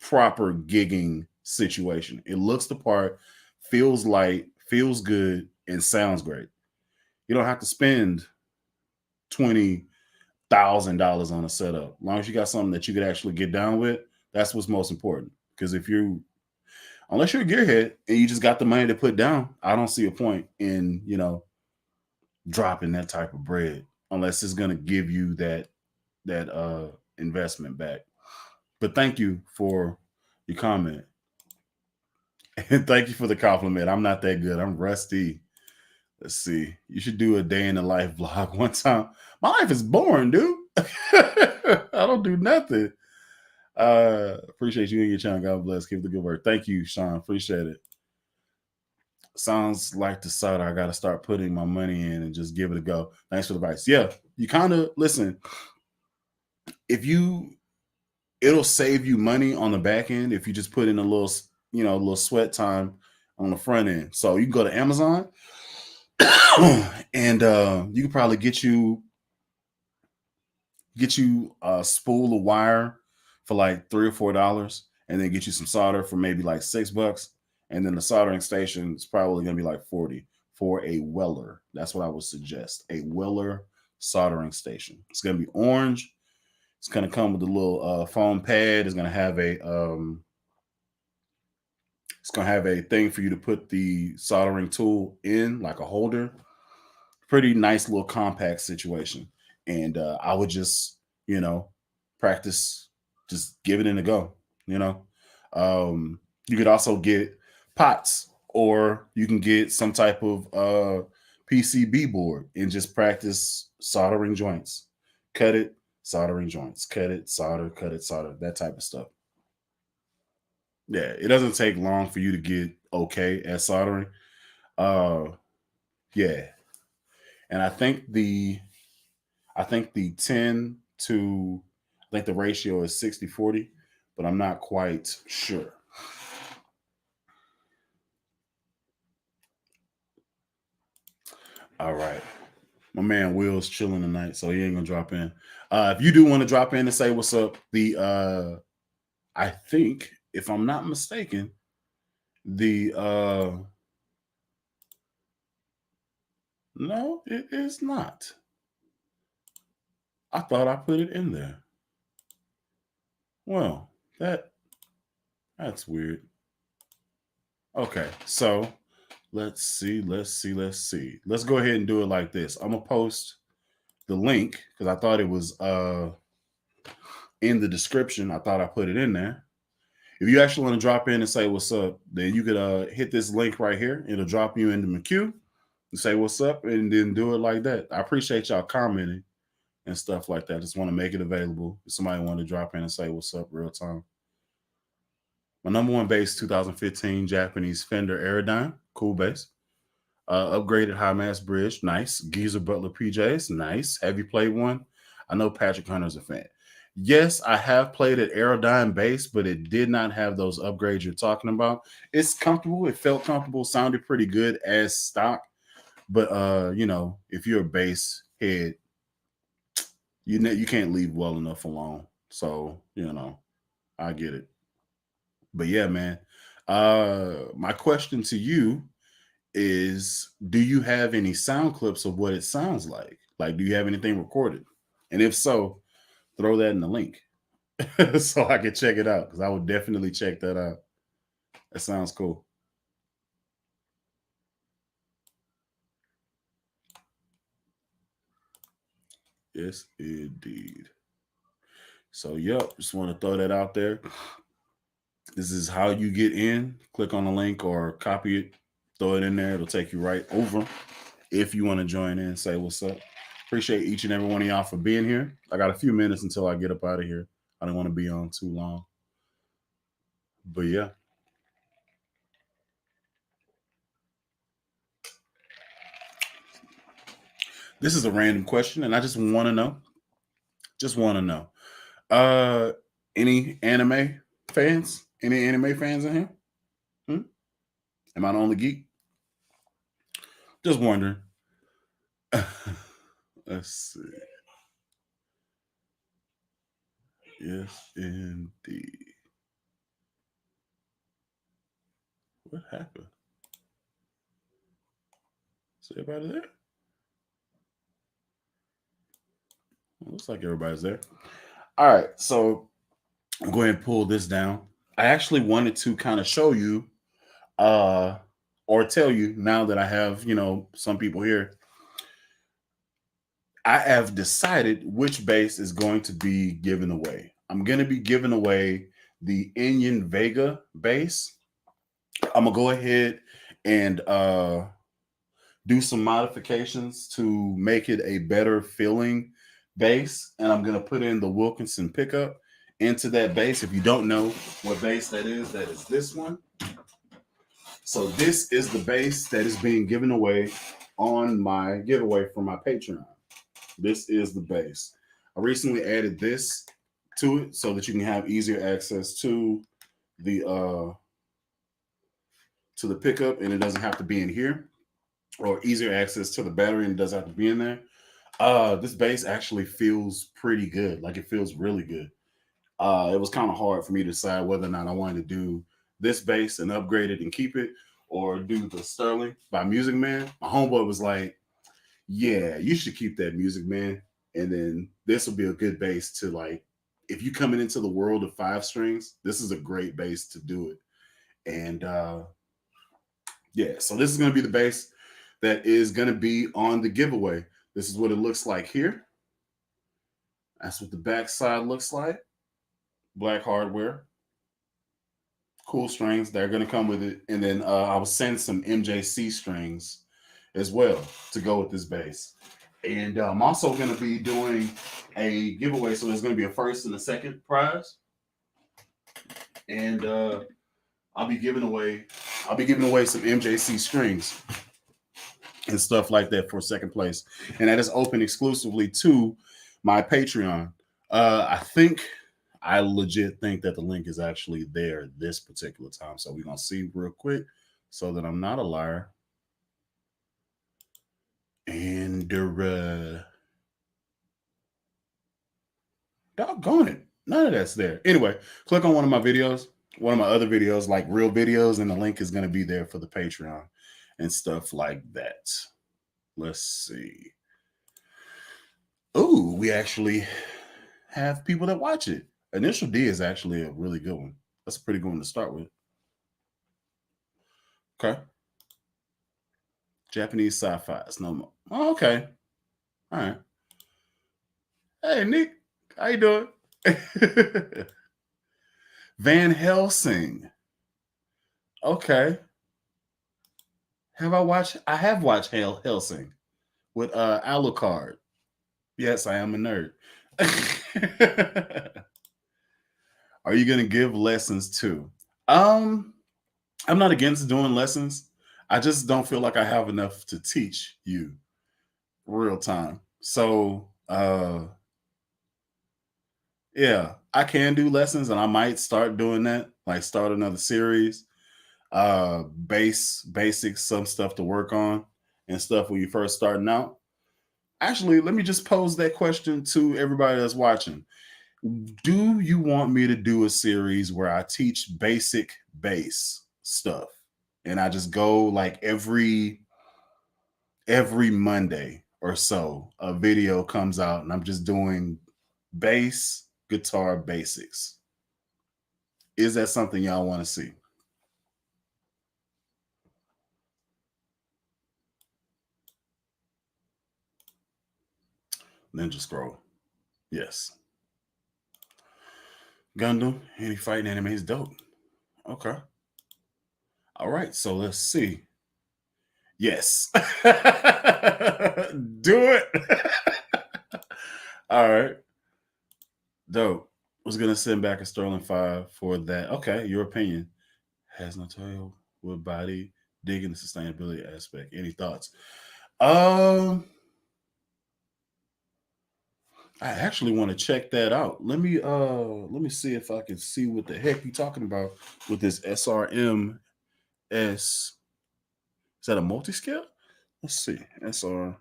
proper gigging situation. It looks the part, feels light, feels good, and sounds great. You don't have to spend $20,000 on a setup. As long as you got something that you could actually get down with, that's what's most important. Because if you, unless you're a gearhead and you just got the money to put down, I don't see a point in dropping that type of bread unless it's going to give you that investment back. But thank you for your comment. And thank you for the compliment. I'm not that good. I'm rusty. Let's see. You should do a day in the life vlog one time. My life is boring, dude. I don't do nothing. Appreciate you and your channel. God bless. Keep the good work. Thank you, Sean. Appreciate it. Sounds like the side I got to start putting my money in and just give it a go. Thanks for the advice. Yeah, you kind of listen. If you, it'll save you money on the back end if you just put in a little sweat time on the front end. So you can go to Amazon and you can probably get you a spool of wire for like $3 or $4, and then get you some solder for maybe like $6, and then the soldering station is probably going to be like 40 for a Weller. That's what I would suggest, a Weller soldering station. It's going to be orange. It's going to come with a little foam pad. It's going to have It's gonna have a thing for you to put the soldering tool in, like a holder. Pretty nice little compact situation. And I would just, you know, practice, just give it in a go, you know. You could also get pots, or you can get some type of PCB board and just practice soldering joints. Cut it, soldering joints, cut it, solder, that type of stuff. Yeah, it doesn't take long for you to get okay at soldering. Uh yeah. And I think the 10 to, I think the ratio is 60/40, but I'm not quite sure. All right. My man Will's chilling tonight, so he ain't gonna drop in. If you do want to drop in and say what's up, the I think, if I'm not mistaken, the no, it is not. I thought I put it in there. Well, that's weird. Okay, so let's see. Let's go ahead and do it like this. I'm gonna post the link because I thought it was in the description. I thought I put it in there. If you actually want to drop in and say what's up, then you could hit this link right here. It'll drop you into the queue and say what's up, and then do it like that. I appreciate y'all commenting and stuff like that. Just want to make it available. If somebody want to drop in and say what's up real time. My number one bass, 2015 Japanese Fender Aerodyne, cool bass. Upgraded high mass bridge, nice. Geezer Butler PJs, nice. Have you played one? I know Patrick Hunter's a fan. Yes, I have played an Aerodyne bass, but it did not have those upgrades you're talking about. It's comfortable. It felt comfortable. Sounded pretty good as stock. But if you're a bass head, you can't leave well enough alone. So I get it. But yeah, man. My question to you is, do you have any sound clips of what it sounds like? Like, do you have anything recorded? And if so, throw that in the link so I can check it out, because I would definitely check that out. That sounds cool. Yes, indeed. So, yep, just want to throw that out there. This is how you get in. Click on the link or copy it, throw it in there. It'll take you right over. If you want to join in, say what's up. Appreciate each and every one of y'all for being here. I got a few minutes until I get up out of here. I don't want to be on too long. But yeah. This is a random question, and I just want to know. Just want to know. Uh, any anime fans? Any anime fans in here? Hmm? Am I the only geek? Just wondering. Let's see. Yes, indeed. What happened? Is everybody there? Looks like everybody's there. All right, so I'm going to pull this down. I actually wanted to kind of show you, uh, or tell you now that I have, some people here. I have decided which bass is going to be given away. I'm going to be giving away the Inion Vega bass. I'm gonna go ahead and do some modifications to make it a better feeling bass, and I'm gonna put in the Wilkinson pickup into that bass. If you don't know what bass that is this one. So this is the bass that is being given away on my giveaway from my Patreon. This is the bass. I recently added this to it so that you can have easier access the to the pickup, and it doesn't have to be in here, or easier access to the battery and it doesn't have to be in there. This bass actually feels pretty good. Like, it feels really good. It was kind of hard for me to decide whether or not I wanted to do this bass and upgrade it and keep it, or do the Sterling by Music Man. My homeboy was like, yeah, you should keep that, Music Man. And then this will be a good bass to, like, if you coming into the world of 5 strings, this is a great bass to do it. And yeah, so this is going to be the base that is going to be on the giveaway. This is what it looks like here. That's what the back side looks like. Black hardware, cool strings. They're going to come with it. And then I will send some MJC strings as well to go with this bass. And I'm also going to be doing a giveaway. So there's going to be a first and a second prize. And I'll be giving away some MJC strings and stuff like that for second place. And that is open exclusively to my Patreon. I legit think that the link is actually there this particular time. So we're going to see real quick so that I'm not a liar. And doggone it. None of that's there. Anyway, click on one of my videos, one of my other videos, like real videos, and the link is going to be there for the Patreon and stuff like that. Let's see. Oh, we actually have people that watch it. Initial D is actually a really good one. That's a pretty good one to start with. Okay. Japanese sci-fi. It's no more. Oh, okay. All right. Hey, Nick. How you doing? Van Helsing. Okay. I have watched Helsing with Alucard. Yes, I am a nerd. Are you gonna give lessons too? I'm not against doing lessons. I just don't feel like I have enough to teach you real time. So yeah, I can do lessons and I might start doing that, like start another series. Basics, some stuff to work on and stuff when you first starting out. Actually, let me just pose that question to everybody that's watching. Do you want me to do a series where I teach basic bass stuff and I just go like every Monday or so a video comes out and I'm just doing bass guitar basics? Is that something y'all want to see? Ninja Scroll. Yes. Gundam, any fighting anime is dope. Okay. All right, so let's see. Yes. Do it. All right. Dope. Was gonna send back a Sterling 5 for that. Okay, your opinion. Has no tail with body, digging the sustainability aspect. Any thoughts? I actually want to check that out. Let me see if I can see what the heck you talking about with this SRM S. Is that a multi-scale? Let's see. SRMS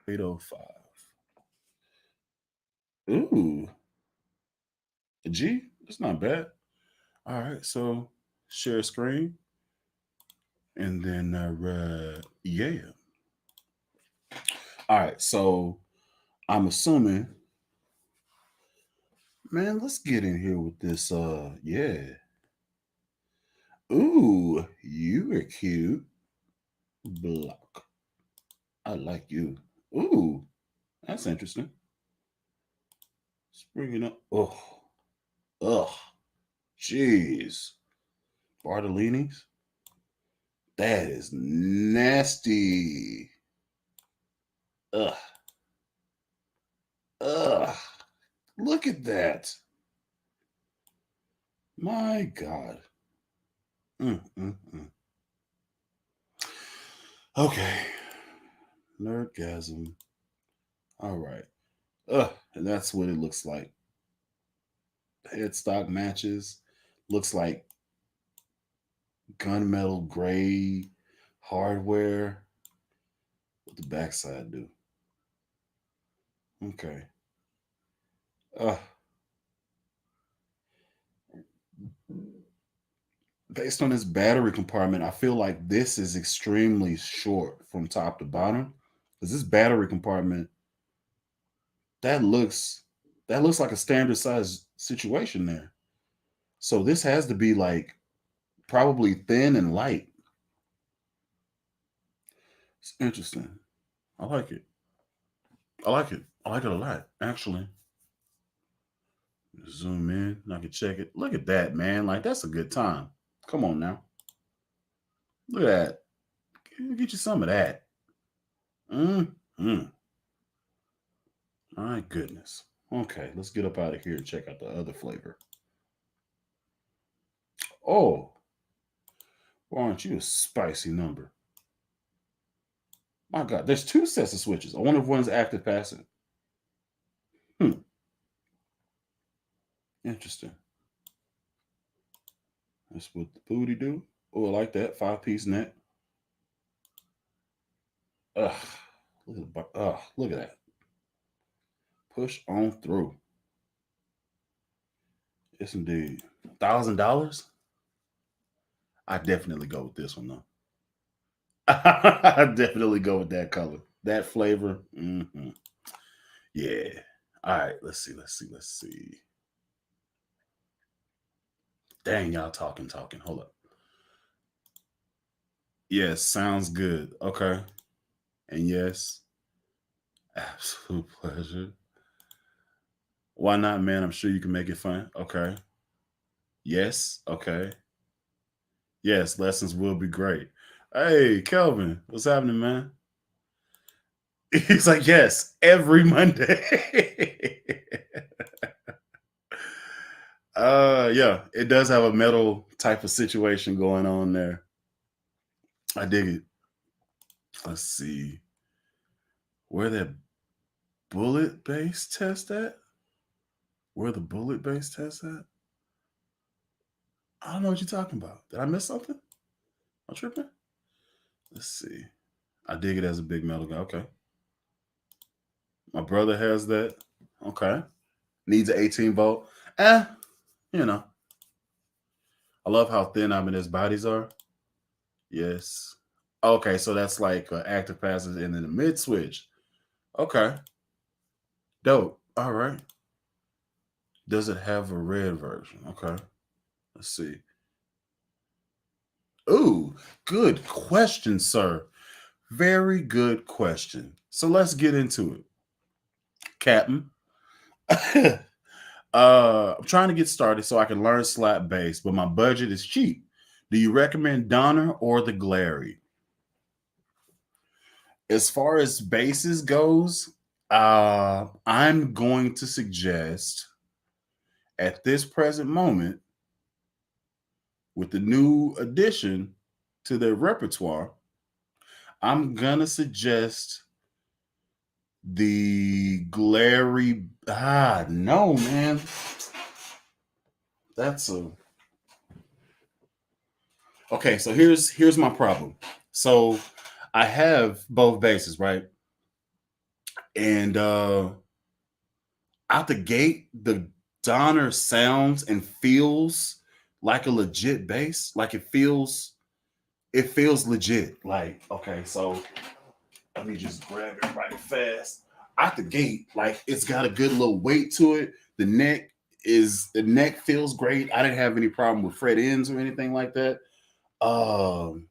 805. Ooh, a G? That's not bad. All right, so share screen. And then yeah. All right, so I'm assuming, man, let's get in here with this yeah. Ooh, you are cute. Block. I like you. Ooh, that's interesting. Springing up. Oh, ugh. Jeez. Bartolini's? That is nasty. Ugh. Ugh. Look at that. My God. Mm. Okay. Nerdgasm. All right. Ugh. And that's what it looks like. Headstock matches. Looks like gunmetal gray hardware. What the backside do? Okay. Based on this battery compartment, I feel like this is extremely short from top to bottom. Because this battery compartment, that looks like a standard size situation there. So this has to be like probably thin and light. It's interesting. I like it. I like it. I like it a lot, actually. Zoom in. I can check it. Look at that, man. Like, that's a good time. Come on now. Look at that. Get you some of that. Mm. My goodness. Okay, let's get up out of here and check out the other flavor. Oh, why aren't you a spicy number? My God, there's two sets of switches. I wonder if one's active passive. Interesting. That's what the booty do. Oh, I like that. 5-piece neck. Ugh. Look at that. Push on through. Yes, indeed. $1,000? I definitely go with this one though. I definitely go with that color, that flavor. Yeah. All right. Let's see. Dang, y'all talking. Hold up. Yes, sounds good. Okay. And yes, absolute pleasure. Why not, man? I'm sure you can make it fun. Okay. Yes. Okay. Yes, lessons will be great. Hey, Kelvin, what's happening, man? He's like, yes, every Monday. Yeah, it does have a metal type of situation going on there. I dig it. Let's see. Where that bullet base test at? Where the bullet base test at? I don't know what you're talking about. Did I miss something? I'm tripping. Let's see. I dig it as a big metal guy. Okay. My brother has that. Okay. Needs an 18 volt. You know. I love how thin his bodies are. Yes. Okay, so that's like active passes and then the mid switch. Okay. Dope. All right. Does it have a red version? Okay. Let's see. Ooh, good question, sir. Very good question. So let's get into it. Captain. I'm trying to get started so I can learn slap bass, but my budget is cheap. Do you recommend Donner or the Glary? As far as basses goes, I'm going to suggest at this present moment, with the new addition to their repertoire, I'm gonna suggest the Glary. No, man. That's a okay. So here's my problem. So I have both basses, right? And out the gate, the Donner sounds and feels like a legit bass. Like it feels legit. Like, okay, so let me just grab it right fast. Out the gate, like it's got a good little weight to it. The neck feels great. I didn't have any problem with fret ends or anything like that. Um,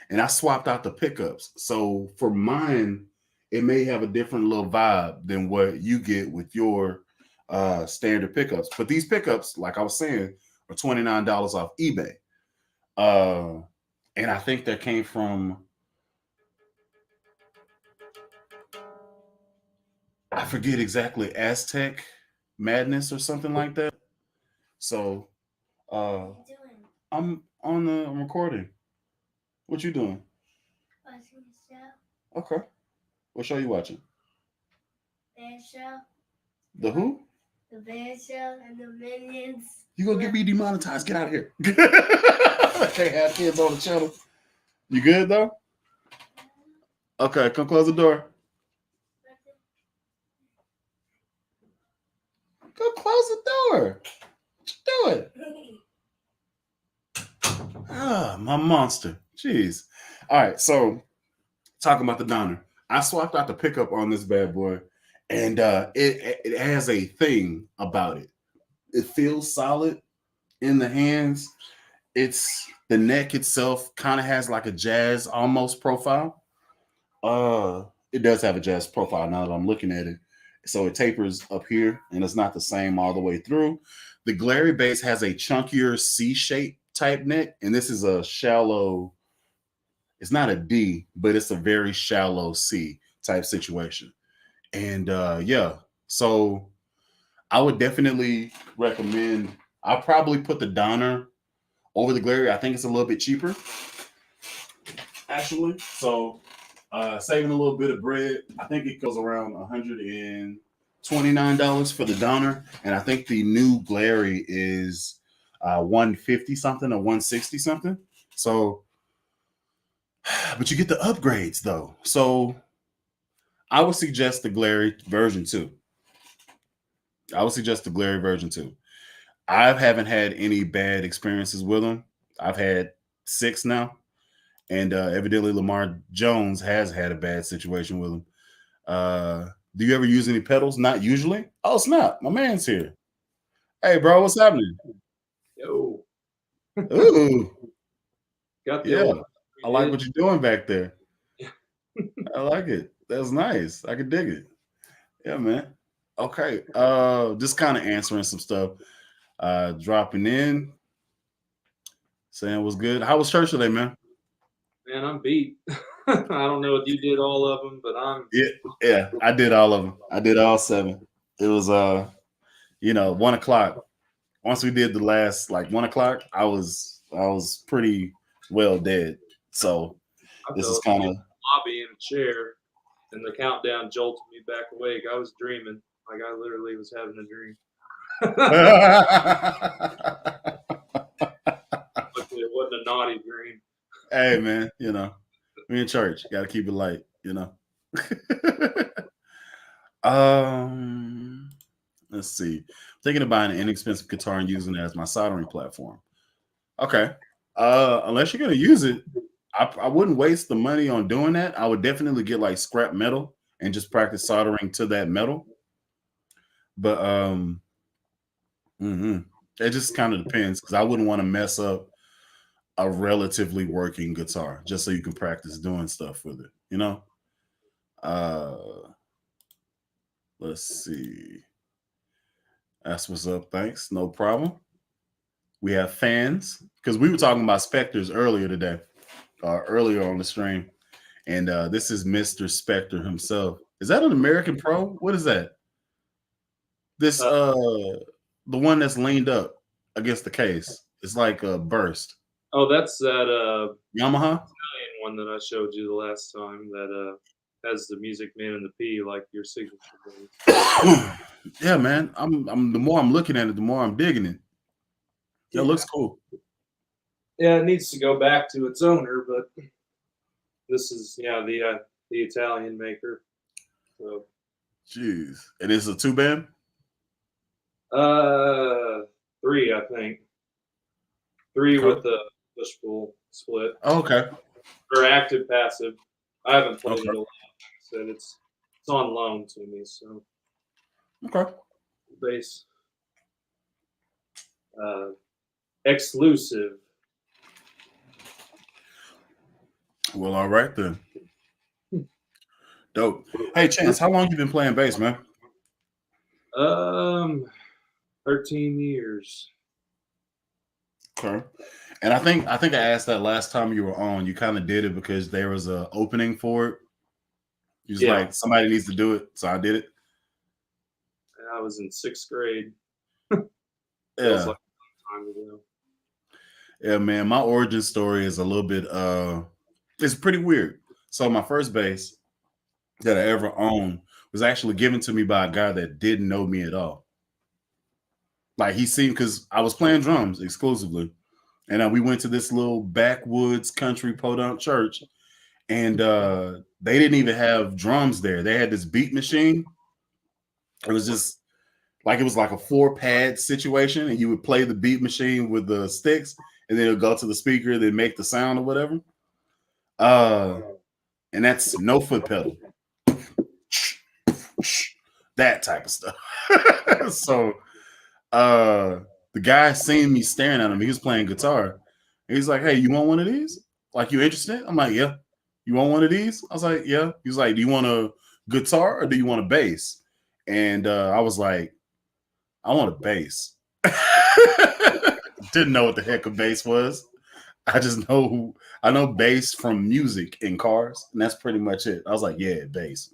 and I swapped out the pickups. So for mine, it may have a different little vibe than what you get with your standard pickups. But these pickups, like I was saying, are $29 off eBay. And I think that came from, I forget exactly, Aztec Madness or something like that. So uh I'm recording. What you doing? Watching the show. Okay. What show you watching? Bear Show. The who? The Bear Show and the Minions. You gonna get me demonetized? Get out of here. I can't have kids on the channel. You good though? Okay, come close the door. Go close the door. What you doing? My monster. Jeez. All right, so talking about the Donner. I swapped out the pickup on this bad boy, and it has a thing about it. It feels solid in the hands, it's the neck itself kind of has like a jazz almost profile. It does have a jazz profile now that I'm looking at it. So it tapers up here and it's not the same all the way through. The Glary bass has a chunkier C shape type neck, and this is a shallow, it's not a D, but it's a very shallow C type situation. And yeah, so I would definitely recommend, I'll probably put the Donner over the Glary. I think it's a little bit cheaper actually. So saving a little bit of bread. I think it goes around $129 for the Donner, and I think the new Glary is 150 something or 160 something. So, but you get the upgrades though. So I would suggest the Glary version 2. I would suggest the Glary version 2. I haven't had any bad experiences with them. I've had 6 now. And evidently Lamar Jones has had a bad situation with him. Do you ever use any pedals? Not usually. Oh snap! My man's here. Hey, bro, what's happening? Yo, Ooh, got the yeah. old. I like what you're doing back there. I like it. That's nice. I can dig it. Yeah, man. Okay. Just kind of answering some stuff. Dropping in, saying what's good. How was church today, man? Man, I'm beat. I don't know if you did all of them, but I'm. Yeah, yeah. I did all of them. I did all 7. It was 1 o'clock. Once we did the last like 1 o'clock, I was pretty well dead. So I this is fell kind asleep of in the lobby in a chair, and the countdown jolted me back awake. I was dreaming, like I literally was having a dream. Luckily, it wasn't a naughty dream. hey man, we in church. Got to keep it light. um, let's see. Thinking of buying an inexpensive guitar and using it as my soldering platform. Okay. Unless you're gonna use it, I wouldn't waste the money on doing that. I would definitely get like scrap metal and just practice soldering to that metal. But it just kind of depends because I wouldn't want to mess up a relatively working guitar just so you can practice doing stuff with it. Uh, let's see. That's what's up. Thanks. No problem. We have fans because we were talking about Spectres earlier today, earlier on the stream. And this is Mr. Spectre himself. Is that an American Pro? What is that? This Uh, the one that's leaned up against the case. It's like a burst. oh, that's that Yamaha? Italian one that I showed you the last time. That has the Music Man and the P, like your signature bass. yeah, man. I'm the more I'm looking at it, the more I'm digging it. It Yeah, looks cool. yeah, it needs to go back to its owner, but this is the Italian maker. So Jeez. And it's a 2 band? uh 3, I think. 3 Okay. with the push pull split. Oh, okay. Or active passive. I haven't played Okay. it a lot. Said it's on loan to me, so Okay. bass exclusive. Well, all right then. Dope. Hey, Chance, how long you been playing bass, man? Um 13 years. Okay. And I think I asked that last time you were on. You kind of did it because there was a opening for it. You was Yeah. like, somebody needs to do it, so I did it. I was in 6th grade. Feels Yeah. like a long time ago. Yeah, man. My origin story is a little bit it's pretty weird. So my first bass that I ever owned was actually given to me by a guy that didn't know me at all. Like he seemed because I was playing drums exclusively. And we went to this little backwoods country podunk church, and they didn't even have drums there. They had this beat machine. It was just like it was like a 4-pad situation, and you would play the beat machine with the sticks, and then it would go to the speaker, then make the sound or whatever. And that's no foot pedal, that type of stuff. So the guy seen me staring at him. He was playing guitar, he's like, "Hey, you want one of these? Like, you interested?" I'm like, "Yeah." "You want one of these?" I was like, "Yeah." He's like, "Do you want a guitar or do you want a bass?" And I was like, "I want a bass." Didn't know what the heck a bass was. I just know I know bass from music in cars, and that's pretty much it. I was like, "Yeah, bass."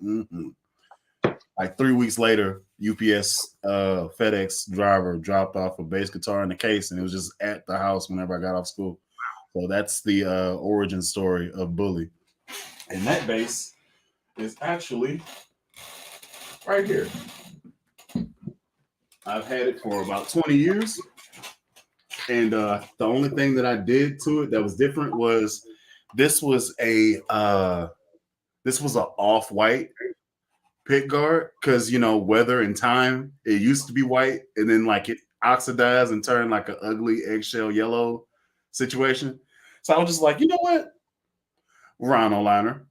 Like 3 weeks later, UPS FedEx driver dropped off a bass guitar in the case, and it was just at the house whenever I got off school. So that's the origin story of Bully. And that bass is actually right here. I've had it for about 20 years. And the only thing that I did to it that was different was this was a off white pick guard because weather and time. It used to be white, and then like it oxidized and turned like an ugly eggshell yellow situation. So I was just like, you know what, Rhino liner.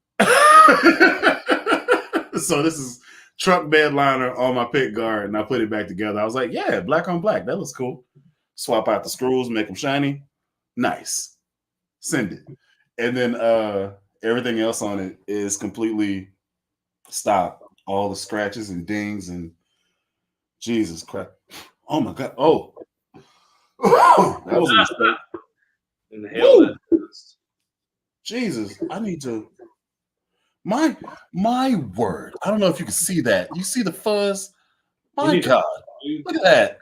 So this is truck bed liner on my pick guard, and I put it back together. I was like, yeah, black on black, that looks cool. Swap out the screws, make them shiny, nice. Send it, and then everything else on it is completely stopped. All the scratches and dings and Jesus Christ. Oh my God. Oh, that was a mistake. Inhale that dust. Jesus, I need to. My word. I don't know if you can see that. You see the fuzz? My God. Look at that.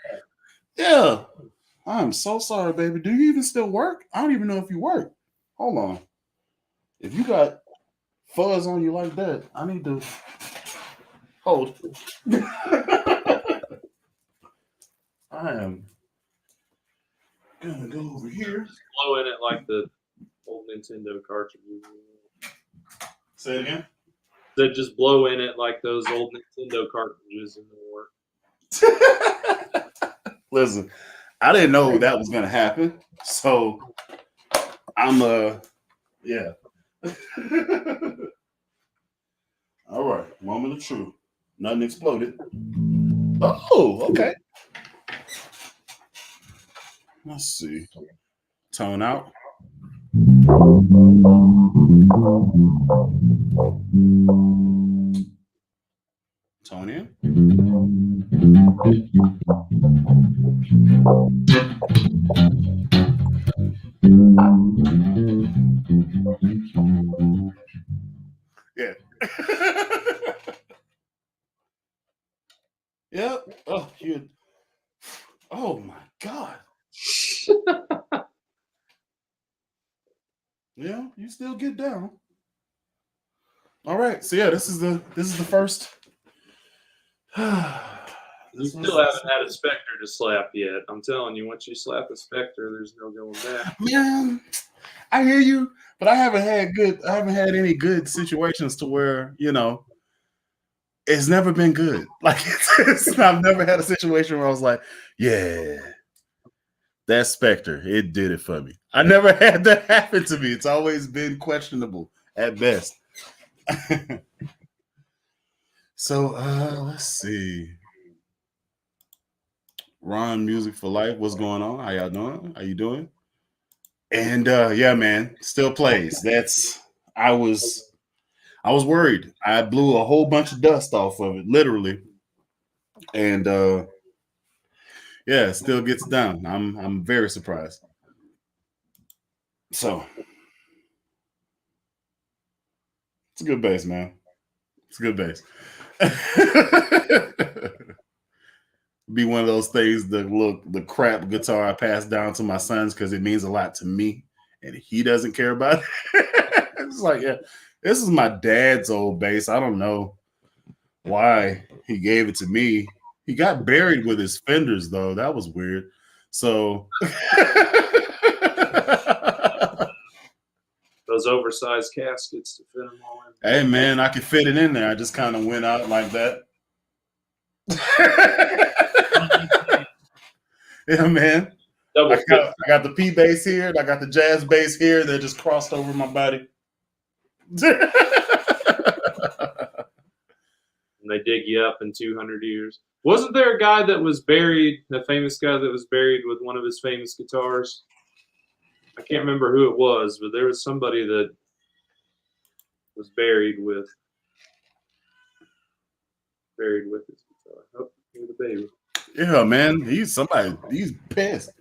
Yeah. I'm so sorry, baby. Do you even still work? I don't even know if you work. Hold on. If you got fuzz on you like that, I need to hold. I am gonna go over here. Blow in it like the old Nintendo cartridges. Say it again. That just blow in it like those old Nintendo cartridges in the war. Listen, I didn't know that was gonna happen, so I'm yeah. All right, moment of truth. Nothing exploded. Oh, okay. Let's see. Tone out. Tone in. Yeah. Yep. Oh, you. Oh my God. Yeah, you still get down. All right. So yeah, this is the first. You still haven't had a Spectre to slap yet. I'm telling you, once you slap a Spectre, there's no going back. Man, I hear you, but I haven't had any good situations to where it's never been good. Like I've never had a situation where I was like, yeah, that Spectre, it did it for me. I never had that happen to me. It's always been questionable at best. So let's see. Ron Music for Life, what's going on? How y'all doing? How you doing? And yeah, man, still plays. I was worried. I blew a whole bunch of dust off of it, literally. And yeah, it still gets down. I'm very surprised. So it's a good bass, man. It's a good bass. Be one of those things, the crap guitar I passed down to my sons because it means a lot to me and he doesn't care about it. It's like, yeah, this is my dad's old bass. I don't know why he gave it to me. He got buried with his fenders though. That was weird. So Those oversized caskets to fit them all in. hey man, I could fit it in there. I just kind of went out like that. Yeah, man. I got the P bass here, and I got the jazz bass here. They're just crossed over my body. And they dig you up in 200 years. Wasn't there a guy that was buried, a famous guy that was buried with one of his famous guitars? I can't remember who it was, but there was somebody that was buried with his guitar. Oh, here's the baby. Yeah, man. He's pissed.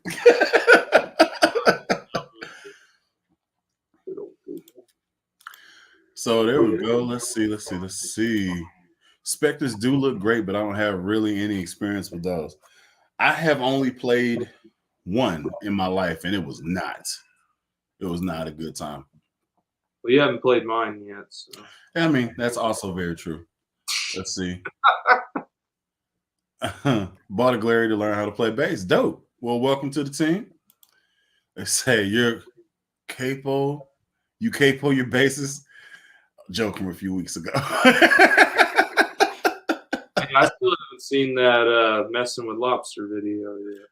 So there we go. Let's see. Spectres do look great, but I don't have really any experience with those. I have only played one in my life, and it was not a good time. Well, you haven't played mine yet, so. I mean, that's also very true. Let's see. Bought a Glary to learn how to play bass. Dope. Well, welcome to the team. They say you're capo. You capo your basses. Joking a few weeks ago. I still haven't seen that messing with lobster video yet.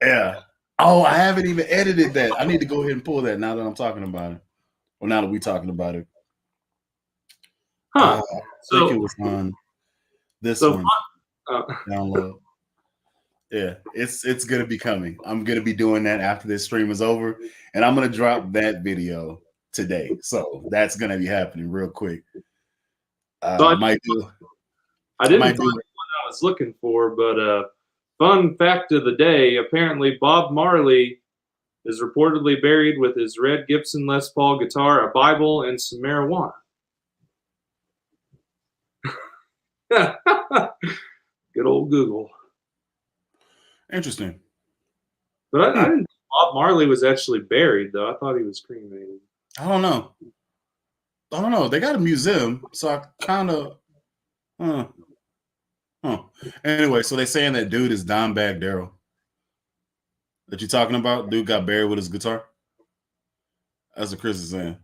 Yeah. Oh, I haven't even edited that. I need to go ahead and pull that now that I'm talking about it. Well, now that we're talking about it. Huh. I think it was on this one. Download. Yeah, it's gonna be coming. I'm gonna be doing that after this stream is over, and I'm gonna drop that video today. So that's gonna be happening real quick. So I didn't find do the one I was looking for, but fun fact of the day: apparently, Bob Marley is reportedly buried with his red Gibson Les Paul guitar, a Bible, and some marijuana. Good old Google. Interesting. But I didn't think Bob Marley was actually buried, though. I thought he was cremated. I don't know. They got a museum, so I kind of, Anyway, so they're saying that dude is Dimebag Darrell. That you talking about? Dude got buried with his guitar. That's what Chris is saying.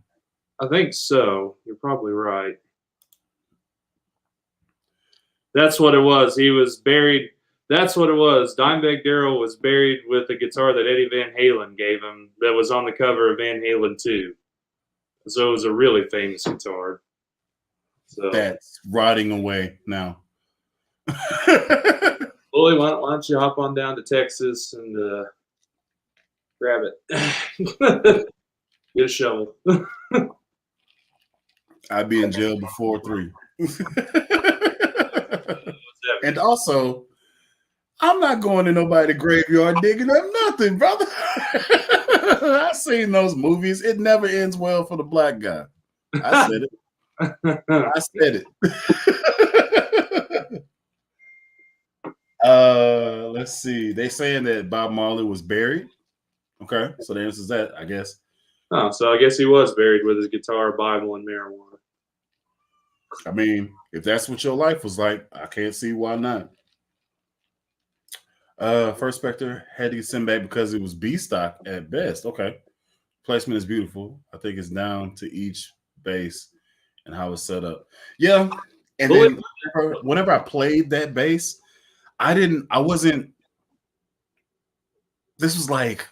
I think so. You're probably right. That's what it was. He was buried. That's what it was. Dimebag Darrell was buried with a guitar that Eddie Van Halen gave him that was on the cover of Van Halen 2. So it was a really famous guitar. So that's rotting away now. Bully, why don't you hop on down to Texas and grab it? Get a shovel. I'd be in jail before 3. And also, I'm not going to nobody graveyard digging up nothing, brother. I've seen those movies. It never ends well for the black guy. I said it. I said it. Let's see. They saying that Bob Marley was buried. Okay, so the answer is that, I guess. Oh, so I guess he was buried with his guitar, Bible, and marijuana. I mean, if that's what your life was like, I can't see why not. First Spectre had to send back because it was B stock at best. Okay. Placement is beautiful. I think it's down to each bass and how it's set up. Yeah. And then whenever I played that bass, this was like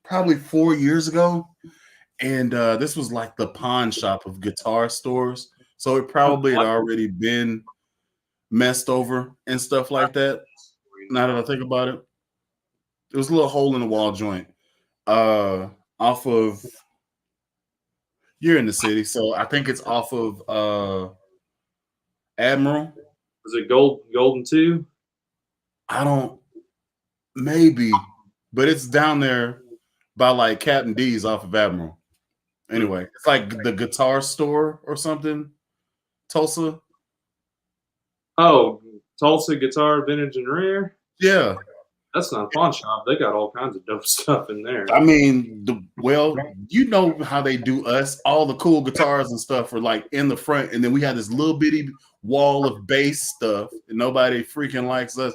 probably 4 years ago. And this was like the pawn shop of guitar stores. So it probably had already been messed over and stuff like that. Now that I think about it, it was a little hole in the wall joint off of, you're in the city, so I think it's off of Admiral. Was it Golden 2? Maybe, but it's down there by like Captain D's off of Admiral. Anyway, it's like the guitar store or something. Tulsa. Oh, Tulsa Guitar Vintage and Rare? Yeah. That's not a pawn shop. They got all kinds of dope stuff in there. I mean, you know how they do us. All the cool guitars and stuff are like in the front, and then we have this little bitty wall of bass stuff, and nobody freaking likes us.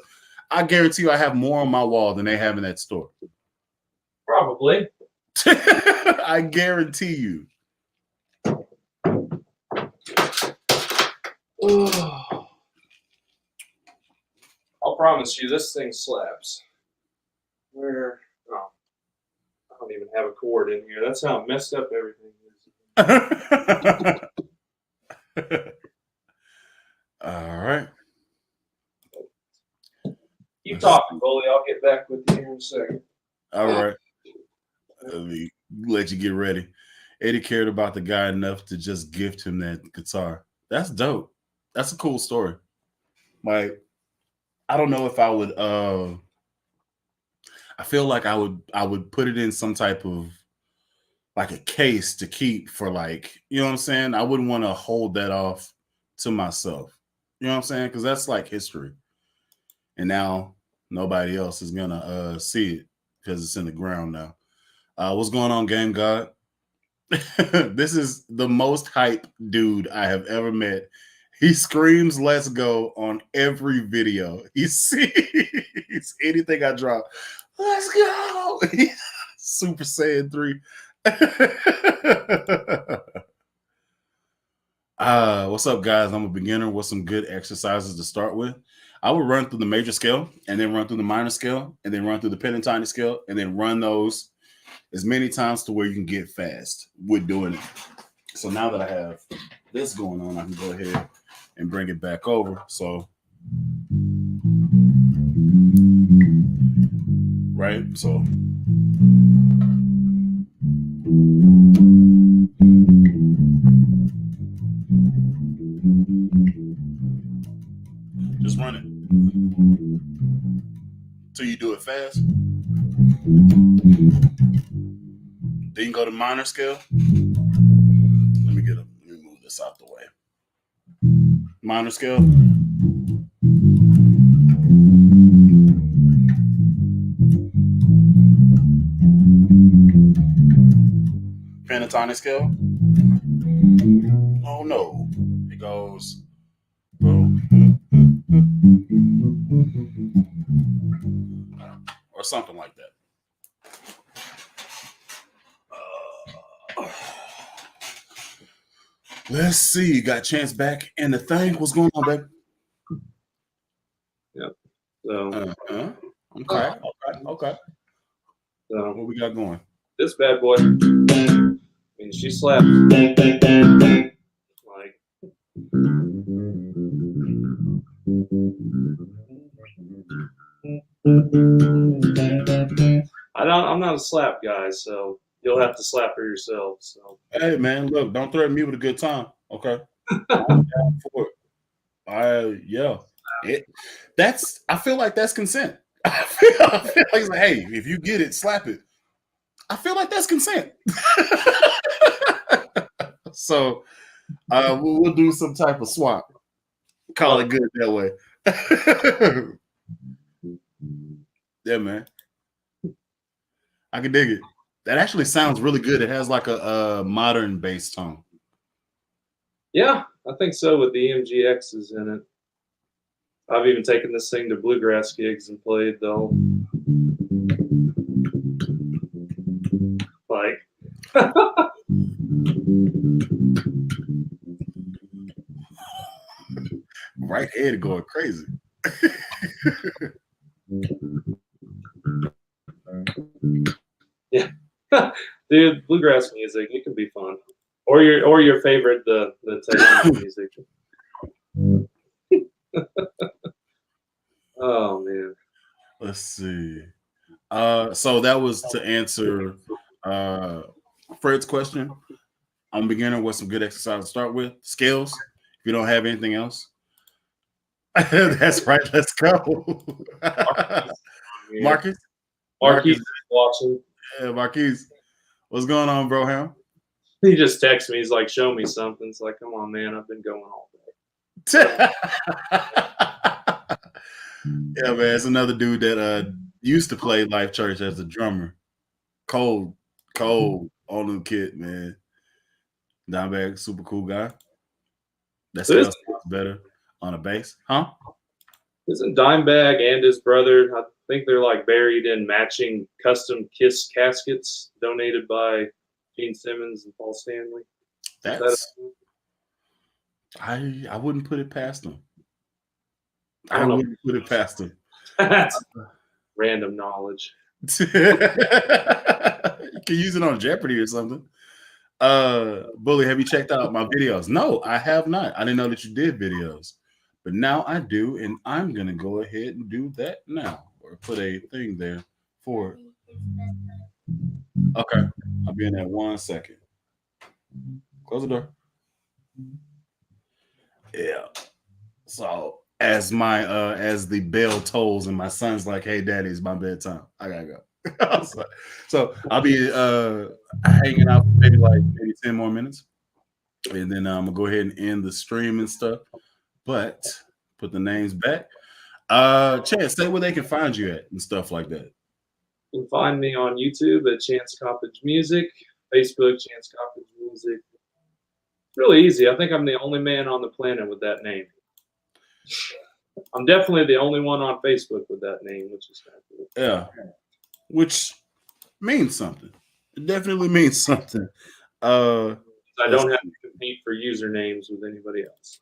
I guarantee you I have more on my wall than they have in that store. Probably. I guarantee you. I'll promise you this thing slaps. I don't even have a cord in here. That's how messed up everything is. All right. Keep talking, Bully. I'll get back with you here in a second. All right. Let me let you get ready. Eddie cared about the guy enough to just gift him that guitar. That's dope. That's a cool story. Like, I don't know if I would I feel like I would put it in some type of like a case to keep for, like, you know what I'm saying? I wouldn't want to hold that off to myself. You know what I'm saying? Because that's like history. And now nobody else is gonna see it because it's in the ground now. What's going on, Game God? This is the most hype dude I have ever met. He screams "Let's go" on every video. He sees anything I drop. Let's go. Super Saiyan 3. What's up, guys? I'm a beginner. What's some good exercises to start with? I would run through the major scale and then run through the minor scale and then run through the pentatonic scale and then run those as many times to where you can get fast with doing it. So now that I have this going on, I can go ahead and bring it back over. So, right? So, just run it till you do it fast. Then you go to minor scale. Let me move this out the way. Minor scale. Pentatonic scale. Oh no. It goes boom. Or something like that. Let's see. Got Chance back in the thing. What's going on, baby? Yep. So, okay. So, what we got going? This bad boy. I mean, she slapped. Like, I'm not a slap guy, so you'll have to slap her yourself. So, hey man, look, don't threaten me with a good time, okay? I'm down for it. I feel like that's consent. I feel like, hey, if you get it, slap it. I feel like that's consent. So we'll do some type of swap. Call it good that way. Yeah, man. I can dig it. That actually sounds really good. It has like a modern bass tone. Yeah, I think so with the EMGXs in it. I've even taken this thing to bluegrass gigs and played though. Like right head going crazy. Yeah. Dude, bluegrass music, it can be fun. Or your favorite, the techno music. Oh man. Let's see. So that was to answer Fred's question. I'm a beginner. What's some good exercise to start with? Scales. If you don't have anything else. That's right. Let's go. Marcus. Marquis watching. Yeah, Marquise. What's going on, bro? Ham? He just texts me. He's like, "Show me something." It's like, "Come on, man. I've been going all day." Yeah, man. It's another dude that used to play Life Church as a drummer. Cold on the kid, man. Dimebag, super cool guy. That scale sounds better on a bass, huh? Isn't Dimebag and his brother? I think they're like buried in matching custom Kiss caskets donated by Gene Simmons and Paul Stanley. I wouldn't put it past them. I wouldn't put it past them. That's random knowledge. You can use it on Jeopardy or something. Bully, have you checked out my videos? No, I have not. I didn't know that you did videos, but now I do, and I'm gonna go ahead and do that now, or put a thing there for it. Okay, I'll be in there 1 second. Close the door. Yeah. So as my as the bell tolls and my son's like, "Hey, daddy, it's my bedtime. I gotta go." So I'll be hanging out for maybe 10 more minutes, and then I'm gonna go ahead and end the stream and stuff. But put the names back. Chance, say where they can find you at and stuff like that. You can find me on YouTube at Chance Coppage Music, Facebook Chance Coppage Music. It's really easy. I think I'm the only man on the planet with that name. I'm definitely the only one on Facebook with that name, which is kind of cool. Yeah, which means something. It definitely means something. I don't have to compete for usernames with anybody else.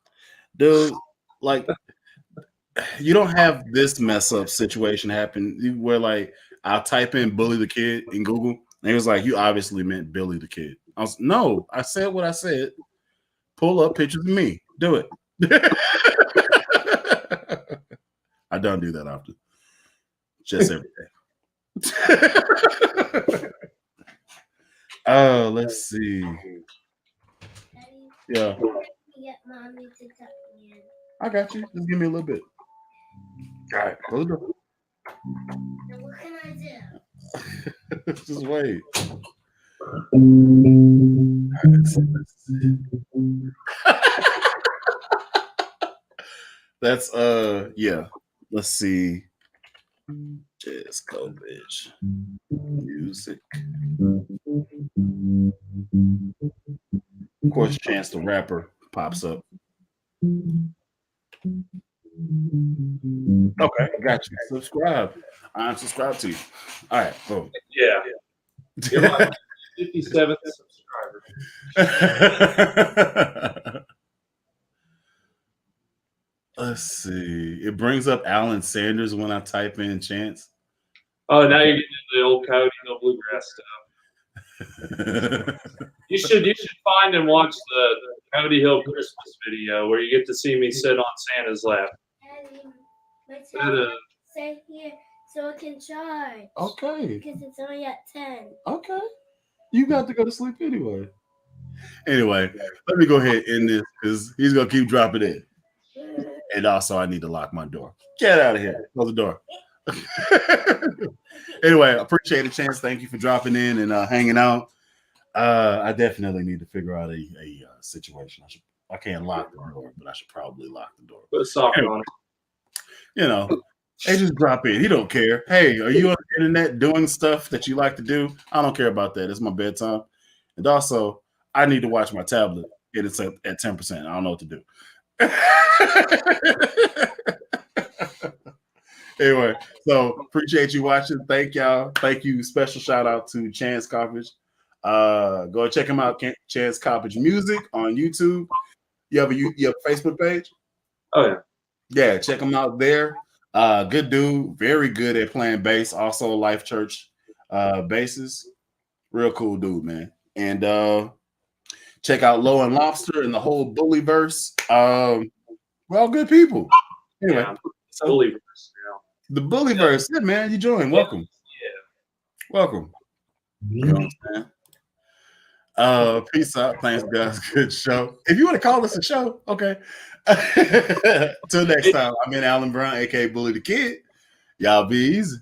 Dude, like you don't have this mess up situation happen where like I'll type in bully the kid in Google and it was like, you obviously meant Billy the kid. No, I said what I said. Pull up pictures of me. Do it. I don't do that often. Just every day. Oh, let's see. Yeah. Get mommy to tuck me in. I got you. Just give me a little bit. All right, close the door. Now what can I do? Just wait. That's yeah. Let's see. Just go, bitch. Music. Of course, Chance the Rapper pops up. Okay, got you. Subscribe. I'm subscribed to you. All right, boom. Yeah. You're my 57th subscriber. Let's see. It brings up Alan Sanders when I type in Chance. Oh, now you're getting into the old Coyote Hill Bluegrass stuff. You should find and watch the Coyote Hill Christmas video where you get to see me sit on Santa's lap. Daddy, my tablet stay here so it can charge. Okay. Because it's only at 10. Okay. You got to go to sleep anyway. Anyway, let me go ahead and end this because he's gonna keep dropping in. And also, I need to lock my door. Get out of here. Close the door. Anyway, appreciate it, Chance. Thank you for dropping in and hanging out. I definitely need to figure out a situation. I can't lock the door, but I should probably lock the door. Put a socket on it. You know, hey, just drop in. He don't care. Hey, are you on the internet doing stuff that you like to do? I don't care about that. It's my bedtime. And also, I need to watch my tablet. It's at 10%. I don't know what to do. Anyway, so appreciate you watching. Thank y'all. Thank you. Special shout out to Chance Coppage. Go check him out, Chance Coppage Music on YouTube. You have a Facebook page? Oh yeah. Yeah, check him out there. Good dude, very good at playing bass. Also, Life Church bassist. Real cool dude, man. And check out Low and Lobster and the whole Bullyverse. We're all good people. Anyway, yeah, so Bullyverse now. The Bullyverse, yeah, man. You joined. Welcome. Yeah. Welcome. You know what I'm saying? Peace out. Thanks, guys. Good show. If you want to call us a show, okay. Till next time, I'm in Alan Brown, aka Bully the Kid. Y'all be easy.